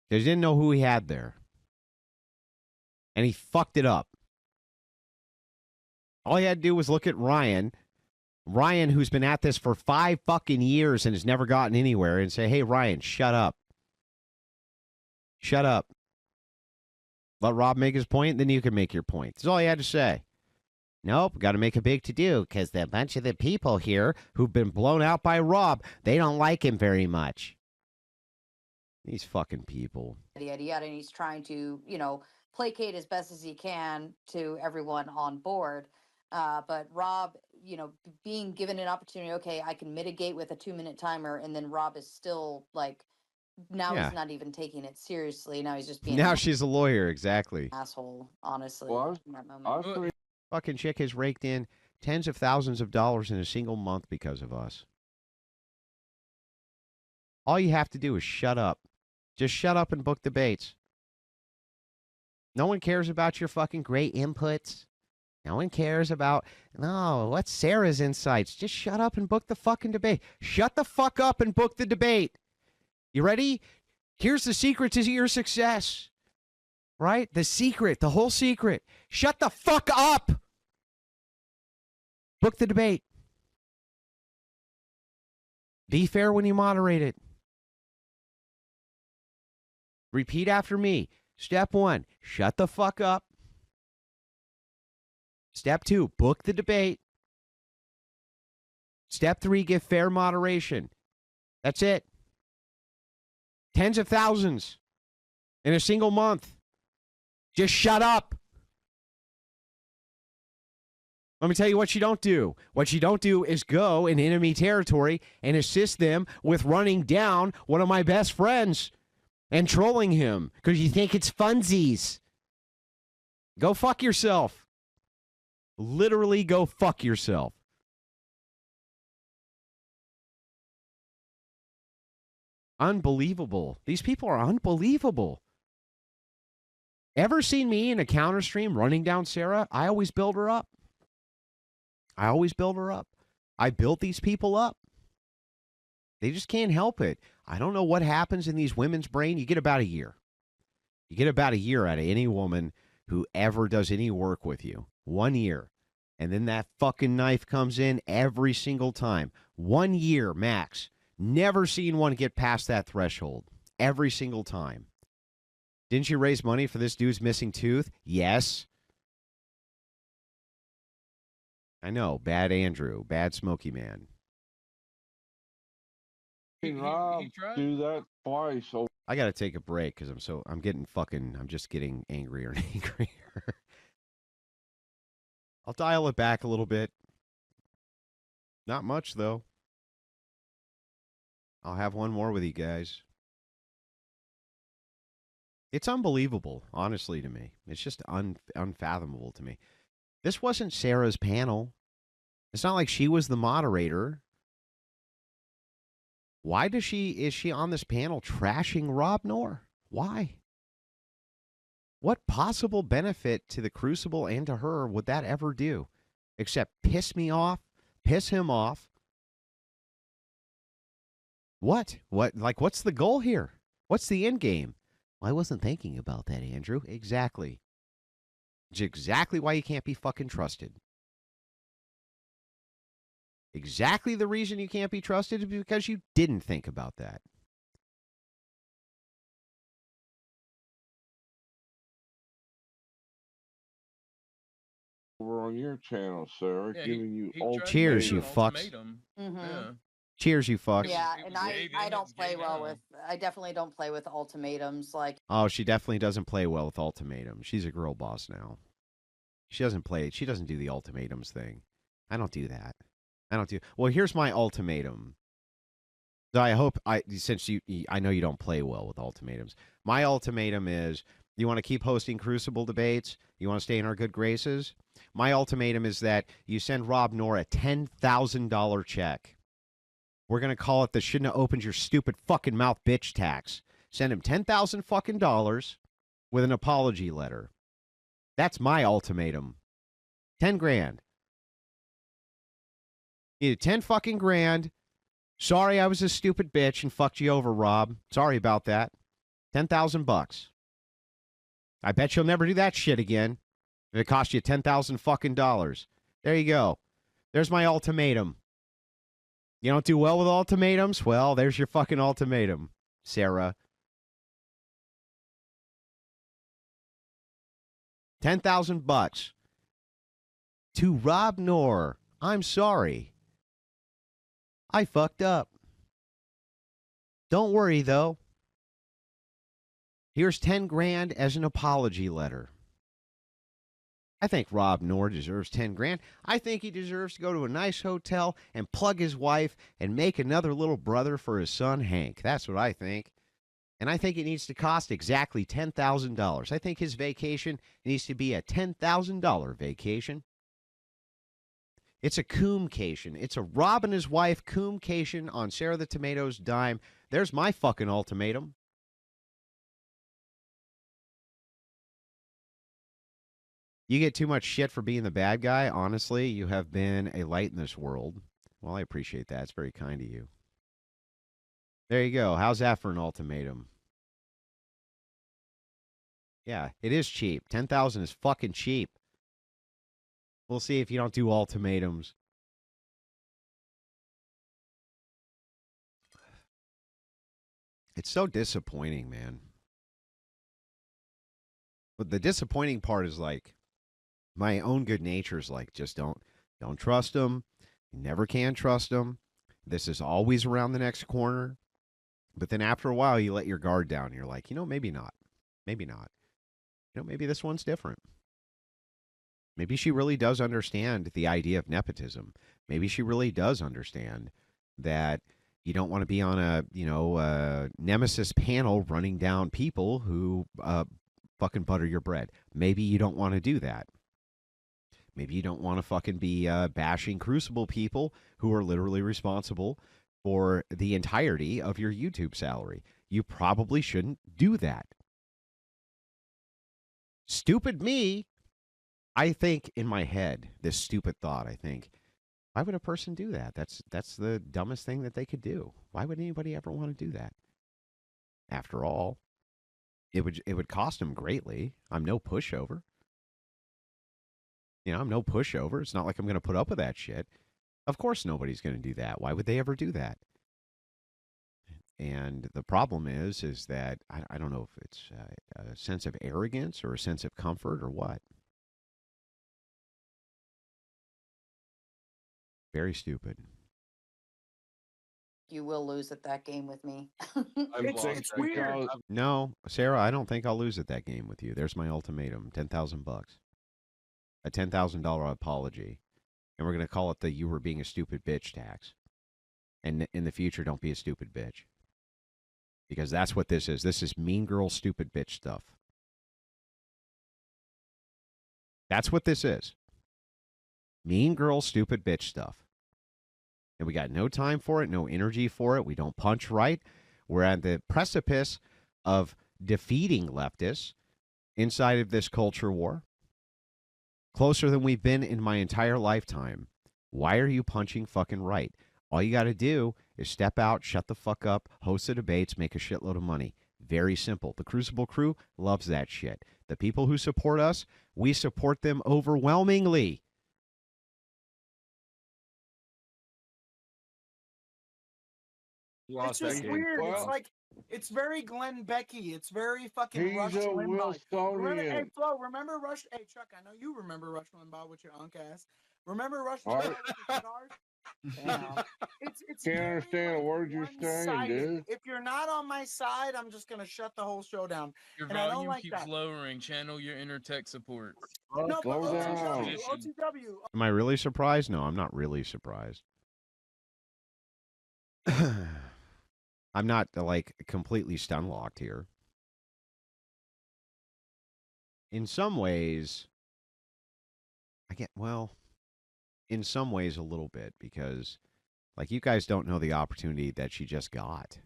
He didn't know who he had there. And he fucked it up. All he had to do was look at Ryan, who's been at this for 5 fucking years and has never gotten anywhere, and say, hey, Ryan, shut up. Shut up. Let Rob make his point, then you can make your point. That's all he had to say. Nope, got to make a big to-do, because a bunch of the people here who've been blown out by Rob, they don't like him very much. These fucking people. yada yada, and he's trying to, you know, placate as best as he can to everyone on board. But Rob, you know, being given an opportunity, okay, I can mitigate with a 2-minute timer, and then Rob is still like, now he's not even taking it seriously. Now he's just being now she's a lawyer, exactly. Asshole, honestly. In that moment. Fucking chick has raked in tens of thousands of dollars in a single month because of us. All you have to do is shut up. Just shut up and book debates. No one cares about your fucking great inputs. No one cares about, no, what's Sarah's insights? Just shut up and book the fucking debate. Shut the fuck up and book the debate. You ready? Here's the secret to your success. Right? The secret, the whole secret. Shut the fuck up. Book the debate. Be fair when you moderate it. Repeat after me. Step 1, shut the fuck up. Step 2, book the debate. Step 3, give fair moderation. That's it. Tens of thousands in a single month. Just shut up. Let me tell you what you don't do. What you don't do is go in enemy territory and assist them with running down one of my best friends and trolling him because you think it's funsies. Go fuck yourself. Literally go fuck yourself. Unbelievable. These people are unbelievable. Ever seen me in a counter stream running down Sarah? I always build her up. I always build her up. I built these people up. They just can't help it. I don't know what happens in these women's brain. You get about a year. You get about a year out of any woman who ever does any work with you. 1 year. And then that fucking knife comes in every single time. 1 year max. Never seen one get past that threshold. Every single time. Didn't you raise money for this dude's missing tooth? Yes. I know. Bad Andrew. Bad Smoky Man. Rob, do that twice. I got to take a break because I'm just getting angrier and angrier. I'll dial it back a little bit. Not much, though. I'll have one more with you guys. It's unbelievable, honestly, to me. It's just unfathomable to me. This wasn't Sarah's panel. It's not like she was the moderator. Why is she on this panel trashing Rob noerr? Why? What possible benefit to the Crucible and to her would that ever do? Except piss me off, piss him off. What? What's the goal here? What's the end game? Well, I wasn't thinking about that, Andrew. Exactly. It's exactly why you can't be fucking trusted. Exactly the reason you can't be trusted is because you didn't think about that. Over on your channel, Sarah, Yeah, giving you Cheers, you fucks. ultimatum. Mhm. Yeah. Cheers, you fucks. Yeah, It and was I gave I in, don't it's play gave well now. with I definitely don't play with ultimatums. Like Oh, she definitely doesn't play well with ultimatums. She's a girl boss now. She doesn't do the ultimatums thing. I don't do that. Well, here's my ultimatum. So I hope since I know you don't play well with ultimatums. My ultimatum is you want to keep hosting Crucible debates? You want to stay in our good graces? My ultimatum is that you send Rob noerr a $10,000 check. We're going to call it the shouldn't have opened your stupid fucking mouth bitch tax. Send him $10,000 fucking dollars with an apology letter. That's my ultimatum. 10 grand. Either 10 fucking grand. Sorry I was a stupid bitch and fucked you over, Rob. Sorry about that. 10,000 bucks. I bet you'll never do that shit again. If it cost you 10,000 fucking dollars. There you go. There's my ultimatum. You don't do well with ultimatums? Well, there's your fucking ultimatum, Sarah. 10,000 bucks. To Rob noerr. I'm sorry. I fucked up. Don't worry, though. Here's 10 grand as an apology letter. I think Rob noerr deserves 10 grand. I think he deserves to go to a nice hotel and plug his wife and make another little brother for his son, Hank. That's what I think. And I think it needs to cost exactly $10,000. I think his vacation needs to be a $10,000 vacation. It's a coomcation. It's a Rob and his wife coomcation on Sarah the Tomato's dime. There's my fucking ultimatum. You get too much shit for being the bad guy. Honestly, you have been a light in this world. Well, I appreciate that. It's very kind of you. There you go. How's that for an ultimatum? Yeah, it is cheap. 10,000 is fucking cheap. We'll see if you don't do ultimatums. It's so disappointing, man. But the disappointing part is like my own good nature is like just don't trust them. You never can trust them. This is always around the next corner. But then after a while, you let your guard down. You're like, maybe not. Maybe not. Maybe this one's different. Maybe she really does understand the idea of nepotism. Maybe she really does understand that you don't want to be on a nemesis panel running down people who fucking butter your bread. Maybe you don't want to do that. Maybe you don't want to fucking be bashing Crucible people who are literally responsible for the entirety of your YouTube salary. You probably shouldn't do that. Stupid me. I think in my head, this stupid thought, I think, why would a person do that? That's the dumbest thing that they could do. Why would anybody ever want to do that? After all, it would cost them greatly. I'm no pushover. I'm no pushover. It's not like I'm going to put up with that shit. Of course nobody's going to do that. Why would they ever do that? And the problem is that I don't know if it's a sense of arrogance or a sense of comfort or what. Very stupid. You will lose at that game with me. It's weird. No, Sarah, I don't think I'll lose at that game with you. There's my ultimatum: $10,000, a $10,000 apology, and we're gonna call it the "you were being a stupid bitch" tax. And in the future, don't be a stupid bitch, because that's what this is. This is mean girl, stupid bitch stuff. That's what this is. Mean girl, stupid bitch stuff. And we got no time for it, no energy for it. We don't punch right. We're at the precipice of defeating leftists inside of this culture war. Closer than we've been in my entire lifetime. Why are you punching fucking right? All you got to do is step out, shut the fuck up, host the debates, make a shitload of money. Very simple. The Crucible crew loves that shit. The people who support us, we support them overwhelmingly. It's just weird. It's like it's very Glenn Becky. It's very fucking He's Rush a Limbaugh. Remember, hey Wilsonian. Flo, remember Rush? Hey Chuck, I know you remember Rush Limbaugh with your unk ass. Remember Rush Limbaugh with your cigars? Damn. It's Can't very, understand a word you're saying, one-sided. dude. If you're not on my side, I'm just gonna shut the whole show down. Your And I don't volume like keeps that. lowering. Channel your inner tech support. No, but Slow down. OTW. Am I really surprised? No, I'm not really surprised. I'm not like completely stun locked here. In some ways, in some ways a little bit, because like you guys don't know the opportunity that she just got.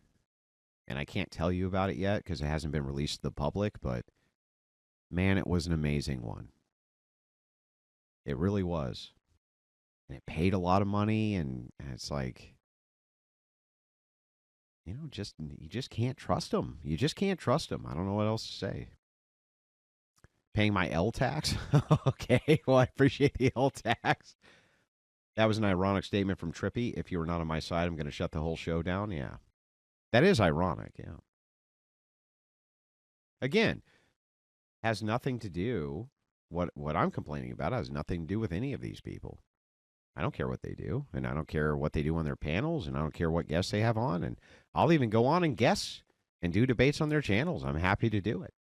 And I can't tell you about it yet because it hasn't been released to the public, but man, it was an amazing one. It really was. And it paid a lot of money, and it's like, you just can't trust them. You just can't trust them. I don't know what else to say. Paying my L tax? Okay, well, I appreciate the L tax. That was an ironic statement from Trippy. If you were not on my side, I'm going to shut the whole show down. Yeah. That is ironic, yeah. Again, has nothing to do, what I'm complaining about has nothing to do with any of these people. I don't care what they do, and I don't care what they do on their panels, and I don't care what guests they have on, and I'll even go on and guess and do debates on their channels. I'm happy to do it.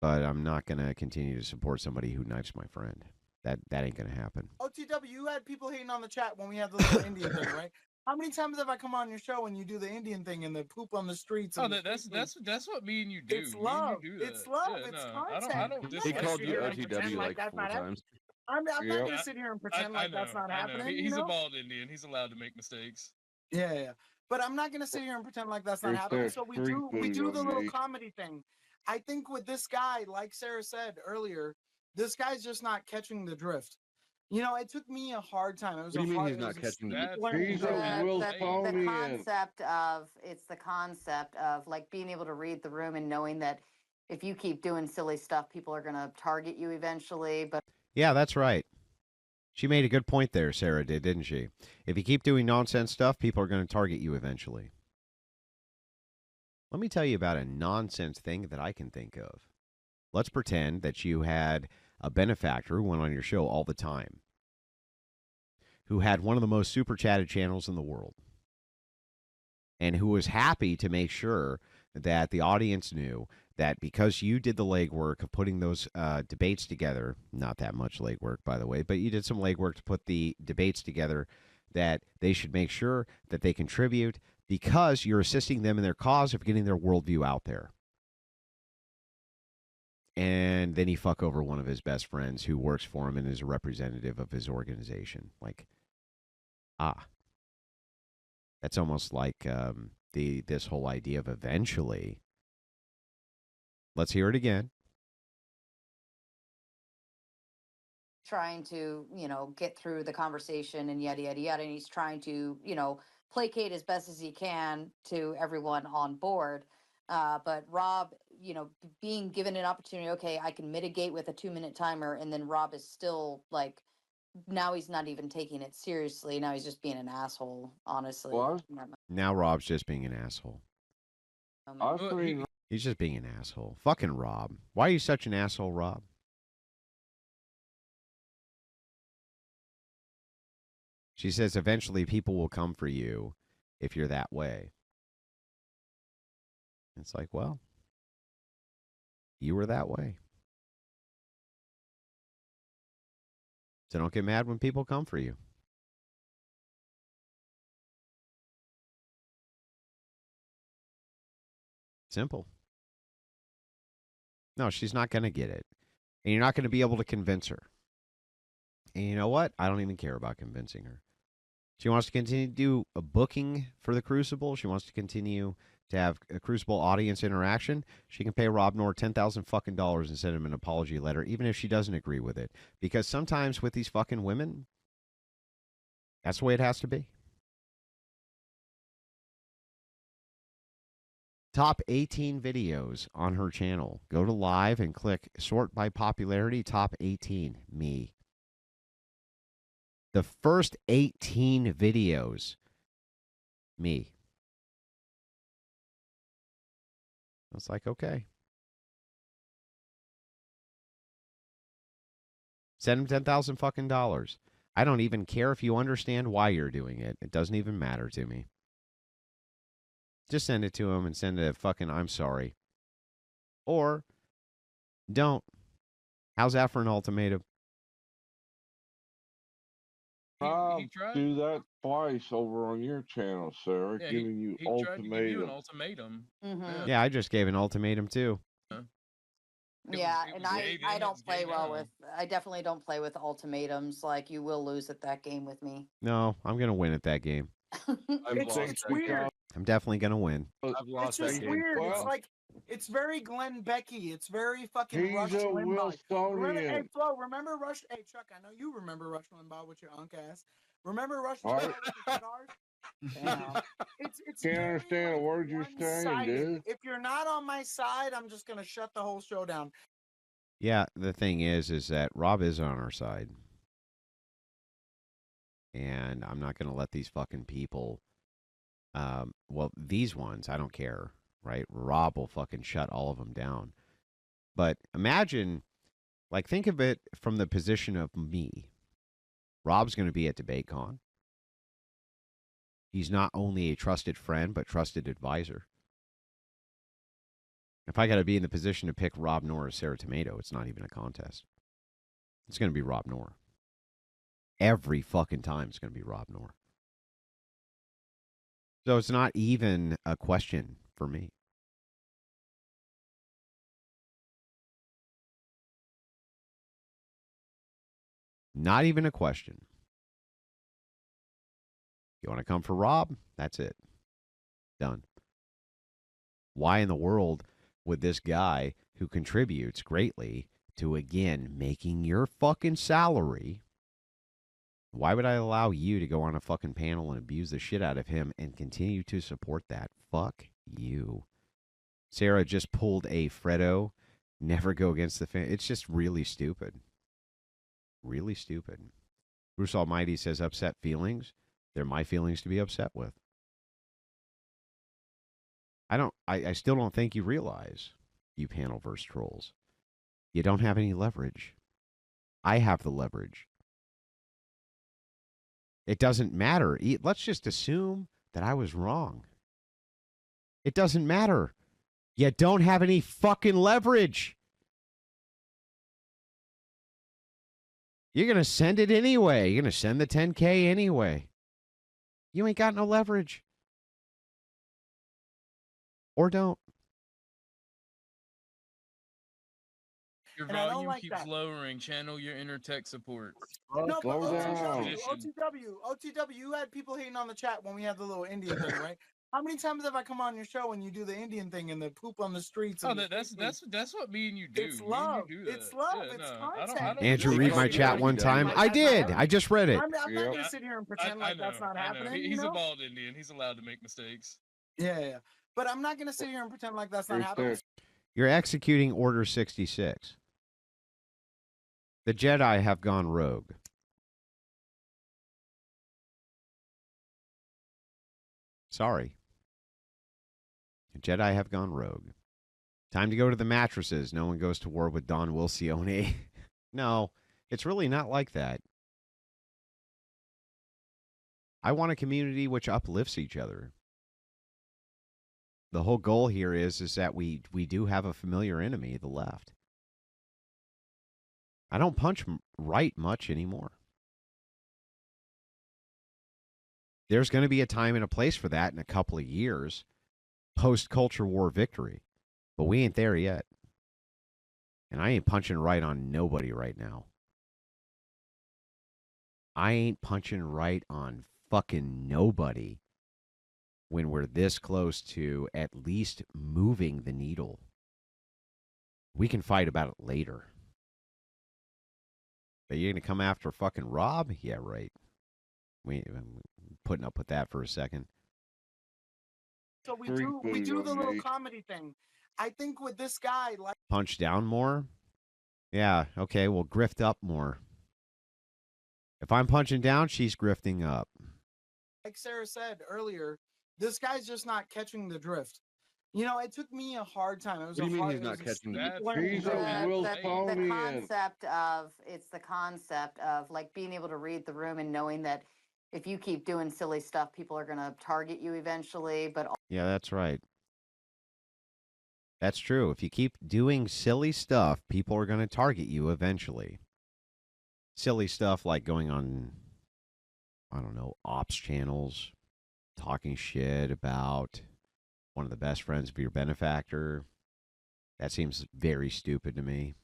But I'm not going to continue to support somebody who knifes my friend. That ain't going to happen. OTW, you had people hating on the chat when we had the little Indian thing, right? How many times have I come on your show and you do the Indian thing and the poop on the streets? Oh, And the that's what me and you do. It's Me and love. you do It's that. love. Yeah, It's no, content. I don't I'm not He gonna called sit you here and pretend OTW like that's 4 not times. I'm not Yeah. gonna sit here and pretend I like that's know, not I know. happening. He's you a know? bald Indian. He's allowed to make mistakes. Yeah. But I'm not gonna sit here and pretend like that's not It's happening. that So we street do food the I little need. comedy thing. I think with this guy, like Sarah said earlier, this guy's just not catching the drift. You know, it took me a hard time. It was What do you mean hard. he's It not was a catching the steep drift? learning He's a curve. The Wilsonian. concept of like being able to read the room and knowing that if you keep doing silly stuff, people are going to target you eventually. But Yeah, that's right. She made a good point there, Sarah did, didn't she? If you keep doing nonsense stuff, people are going to target you eventually. Let me tell you about a nonsense thing that I can think of. Let's pretend that you had a benefactor who went on your show all the time, who had one of the most super chatted channels in the world, and who was happy to make sure that the audience knew that because you did the legwork of putting those debates together, not that much legwork, by the way, but you did some legwork to put the debates together, that they should make sure that they contribute because you're assisting them in their cause of getting their worldview out there. And then he fuck over one of his best friends who works for him and is a representative of his organization. Like, that's almost like this whole idea of eventually. Let's hear it again. Trying to, get through the conversation and yada, yada, yada. And he's trying to, placate as best as he can to everyone on board. But Rob, being given an opportunity, okay, I can mitigate with a 2-minute timer. And then Rob is still like, now he's not even taking it seriously. Now he's just being an asshole, honestly. What? Now Rob's just being an asshole. He's just being an asshole. Fucking Rob. Why are you such an asshole, Rob? She says eventually people will come for you if you're that way. It's like, well, you were that way. So don't get mad when people come for you. Simple. No, she's not going to get it. And you're not going to be able to convince her. And you know what? I don't even care about convincing her. She wants to continue to do a booking for the Crucible. She wants to continue to have a Crucible audience interaction. She can pay Rob Noerr $10,000 fucking dollars and send him an apology letter, even if she doesn't agree with it. Because sometimes with these fucking women, that's the way it has to be. Top 18 videos on her channel. Go to live and click sort by popularity. Top 18. Me. The first 18 videos. Me. I was like, okay. Send him 10,000 fucking dollars. I don't even care if you understand why you're doing it. It doesn't even matter to me. Just send it to him and send a fucking I'm sorry. Or don't. How's that for an ultimatum? I'll do that twice over on your channel, Sarah, Yeah, giving you he tried to give you an ultimatum. ultimatum. Yeah, I just gave an ultimatum too. Yeah, and I don't play well with, I definitely don't play with ultimatums. Like, you will lose at that game with me. No, I'm going to win at that game. It's weird. I'm definitely going to win. It's just weird. It's like, it's very Glenn Becky. It's very fucking He's Rush a Limbaugh. Remember, hey, Wilsonian. Flo, remember Rush? Hey, Chuck, I know you remember Rush Limbaugh with your unk ass. Remember Rush What? Limbaugh with the cigars? Damn. It's Can't very, understand a like, word you're saying, one-sided. dude. If you're not on my side, I'm just gonna shut the whole show down. Yeah, the thing is that Rob is on our side. And I'm not going to let these fucking people, well, these ones, I don't care, right? Rob will fucking shut all of them down. But imagine, like, think of it from the position of me. Rob's going to be at DebateCon. He's not only a trusted friend, but trusted advisor. If I got to be in the position to pick Rob Noerr or Sarah Tomato, it's not even a contest. It's going to be Rob Noerr. Every fucking time it's going to be Rob Noerr. So it's not even a question for me. Not even a question. You want to come for Rob? That's it. Done. Why in the world would this guy who contributes greatly to, again, making your fucking salary, why would I allow you to go on a fucking panel and abuse the shit out of him and continue to support that? Fuck you. Sarah just pulled a Fredo. Never go against the fan. It's just really stupid. Really stupid. Bruce Almighty says upset feelings. They're my feelings to be upset with. I still don't think you realize, you panel-verse trolls, you don't have any leverage. I have the leverage. It doesn't matter. Let's just assume that I was wrong. It doesn't matter. You don't have any fucking leverage. You're going to send it anyway. You're going to send the 10K anyway. You ain't got no leverage. Or don't. Your And I don't volume like keeps that. lowering. Channel your inner tech support. No, but Slow down. OTW, you had people hating on the chat when we had the little Indian thing, right? How many times have I come on your show and you do the Indian thing and the poop on the streets? Oh, And that's what me and you do. It's Me love. and you do that. It's love. Yeah, It's no, content. Andrew, read my chat one time. Like, I that's not did. happening. I just read it. I'm not going to sit here and pretend like that's not happening. He's you know? a bald Indian. He's allowed to make mistakes. Yeah. But I'm not going to sit here and pretend like that's not happening. You're executing Order 66. The Jedi have gone rogue. Sorry. The Jedi have gone rogue. Time to go to the mattresses. No one goes to war with Don Wilcione. No, it's really not like that. I want a community which uplifts each other. The whole goal here is that we do have a familiar enemy, the left. I don't punch right much anymore. There's going to be a time and a place for that in a couple of years, post-culture war victory. But we ain't there yet. And I ain't punching right on nobody right now. I ain't punching right on fucking nobody when we're this close to at least moving the needle. We can fight about it later. But you're going to come after fucking Rob? Yeah, right. I'm putting up with that for a second. So we do the little comedy thing. I think with this guy, like, Punch down more? Yeah, okay, well, grift up more. If I'm punching down, she's grifting up. like Sarah said earlier, this guy's just not catching the drift. You know, it took me a hard time. It was What do you mean hard, he's not catching the steep drift? learning He's curve. a Wilsonian. It's the concept of like being able to read the room and knowing that if you keep doing silly stuff, people are going to target you eventually. But Yeah, that's right. That's true. If you keep doing silly stuff, people are going to target you eventually. Silly stuff like going on, I don't know, ops channels, talking shit about one of the best friends of your benefactor. That seems very stupid to me.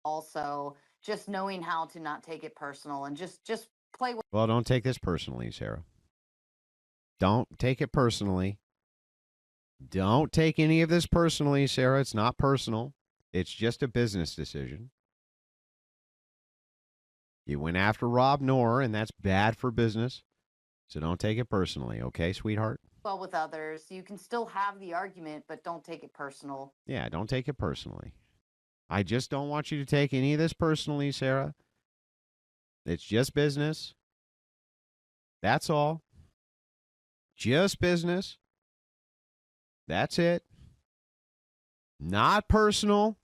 also just knowing how to not take it personal and just play with. Well, don't take this personally, Sarah. Don't take it personally. Don't take any of this personally, Sarah. It's not personal. It's just a business decision. You went after Rob Noerr, and that's bad for business. So don't take it personally, okay, sweetheart? Well, with others, you can still have the argument, but don't take it personal. Yeah, don't take it personally. I just don't want you to take any of this personally, Sarah. It's just business. That's all. Just business. That's it. Not personal.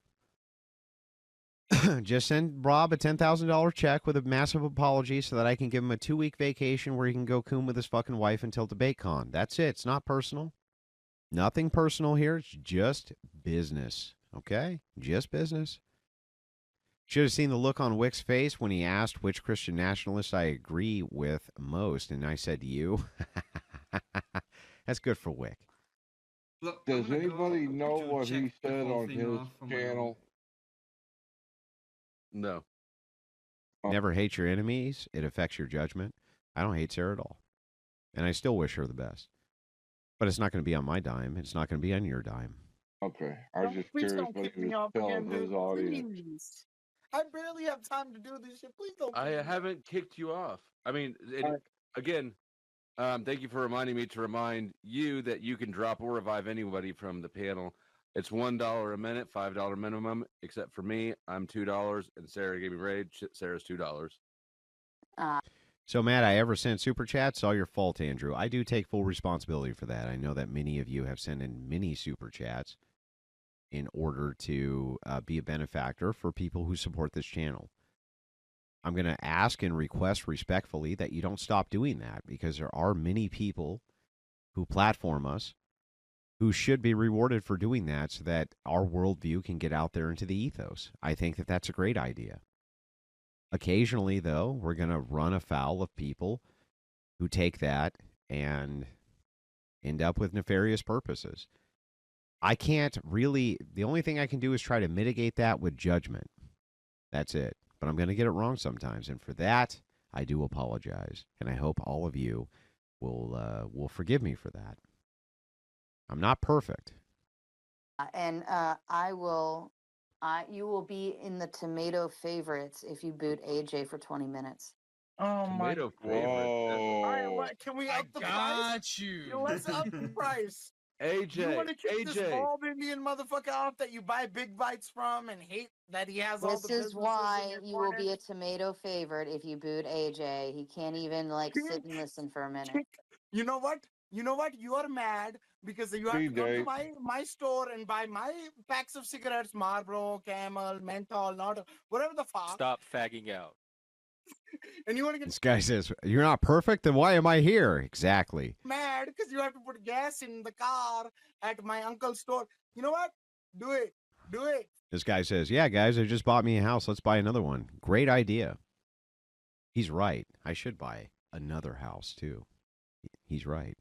Just send Rob a $10,000 check with a massive apology so that I can give him a 2-week vacation where he can go coon with his fucking wife until DebateCon. That's it. It's not personal. Nothing personal here. It's just business. Okay? Just business. Should have seen the look on Wick's face when he asked which Christian nationalist I agree with most, and I said you. That's good for Wick. Look, does anybody know what he said on his channel? No. Never hate your enemies. It affects your judgment. I don't hate Sarah at all. And I still wish her the best. But it's not going to be on my dime. It's not going to be on your dime. Okay. I was just Please curious don't what kick he me was off telling again, his dude. audience. Please. I barely have time to do this shit. Please don't. I haven't kicked you off. I mean, again, thank you for reminding me to remind you that you can drop or revive anybody from the panel. It's $1 a minute, $5 minimum, except for me. I'm $2, and Sarah gave me rage. Sarah's $2. So, Matt, I ever sent super chats? It's all your fault, Andrew. I do take full responsibility for that. I know that many of you have sent in many super chats in order to be a benefactor for people who support this channel. I'm going to ask and request respectfully that you don't stop doing that, because there are many people who platform us who should be rewarded for doing that so that our worldview can get out there into the ethos. I think that that's a great idea. Occasionally, though, we're going to run afoul of people who take that and end up with nefarious purposes. I can't really, the only thing I can do is try to mitigate that with judgment. That's it. But I'm going to get it wrong sometimes. And for that, I do apologize. And I hope all of you will forgive me for that. I'm not perfect. And you will be in the tomato favorites if you boot AJ for 20 minutes. Oh Tomato my. favorite. All right, what? Can we up the price? Got you. Yo, let's up the price. AJ, You want to kick this AJ. bald Indian motherfucker off that you buy big bites from and hate that he has all This the is businesses in why your you will corner? be a tomato favorite if you boot AJ. He can't even sit and listen for a minute. You know what? You know what? You are mad because you have to come to my store and buy my packs of cigarettes, Marlboro, Camel, Menthol, not whatever the fuck. Stop fagging out. And you want to get This guy says, you're not perfect, then why am I here? Exactly. mad because you have to put gas in the car at my uncle's store. You know what? Do it. Do it. This guy says, yeah, guys, I just bought me a house. Let's buy another one. Great idea. He's right. I should buy another house, too. He's right.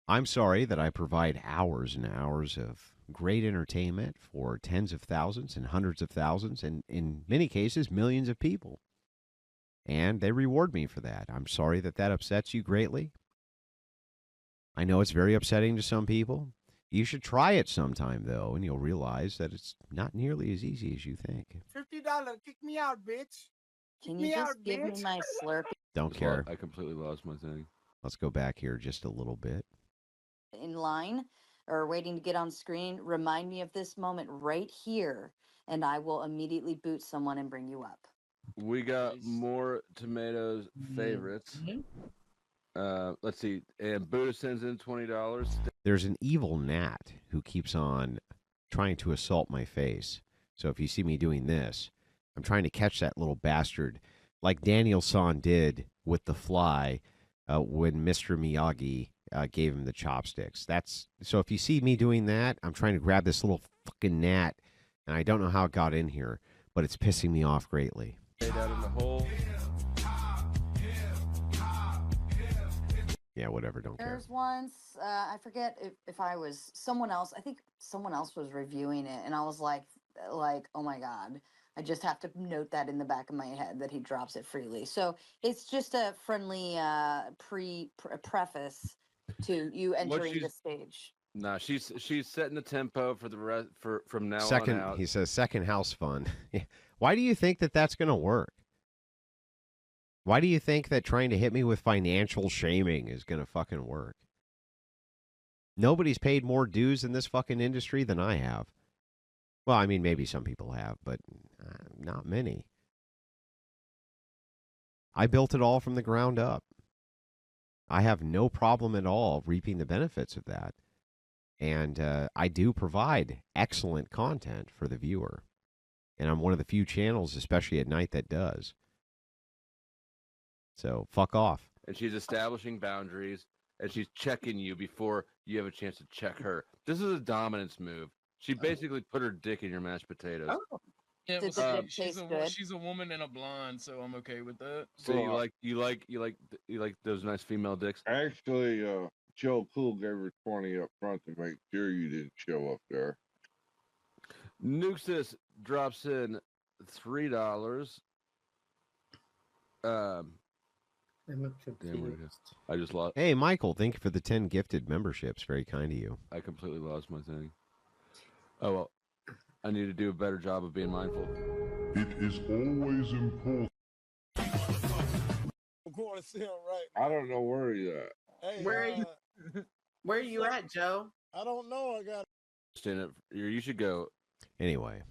I'm sorry that I provide hours and hours of great entertainment for tens of thousands and hundreds of thousands, and in many cases, millions of people. And they reward me for that. I'm sorry that that upsets you greatly. I know it's very upsetting to some people. You should try it sometime, though, and you'll realize that it's not nearly as easy as you think. $50. Kick me out, bitch. Can you just give me my Slurpee? Don't care. I completely lost my thing. Let's go back here just a little bit. In line or waiting to get on screen, remind me of this moment right here, and I will immediately boot someone and bring you up. We got more tomatoes favorites. Let's see. And Buddha sends in $20. There's an evil gnat who keeps on trying to assault my face. So if you see me doing this, I'm trying to catch that little bastard, like Daniel-san did with the fly when Mr. Miyagi gave him the chopsticks. So if you see me doing that, I'm trying to grab this little fucking gnat, and I don't know how it got in here, but it's pissing me off greatly. Down in the hole. Yeah, whatever, don't care. There's once, I forget if I was someone else, I think someone else was reviewing it, and I was like, oh my God, I just have to note that in the back of my head that he drops it freely. So it's just a friendly preface to you entering the stage. No, she's setting the tempo for the rest from now on out. He says second house fun. Why do you think that that's going to work? Why do you think that trying to hit me with financial shaming is going to fucking work? Nobody's paid more dues in this fucking industry than I have. Well, I mean, maybe some people have, but not many. I built it all from the ground up. I have no problem at all reaping the benefits of that. And I do provide excellent content for the viewer. And I'm one of the few channels, especially at night, that does. So, fuck off. And she's establishing boundaries, and she's checking you before you have a chance to check her. This is a dominance move. She basically put her dick in your mashed potatoes. Oh. Yeah, Did well, the dip taste good? she's a woman and a blonde, so I'm okay with that. So you like those nice female dicks? Actually, Joe Cool gave her 20 up front to make sure you didn't show up there. Nuxus drops in $3. I just lost. Hey, Michael, thank you for the 10 gifted memberships. Very kind of you. I completely lost my thing. Oh, well. I need to do a better job of being mindful. It is always important. I'm going to see him right. I don't know where he's at. Hey, where are you at, Joe? I don't know. I got. Stand up. You should go. Anyway,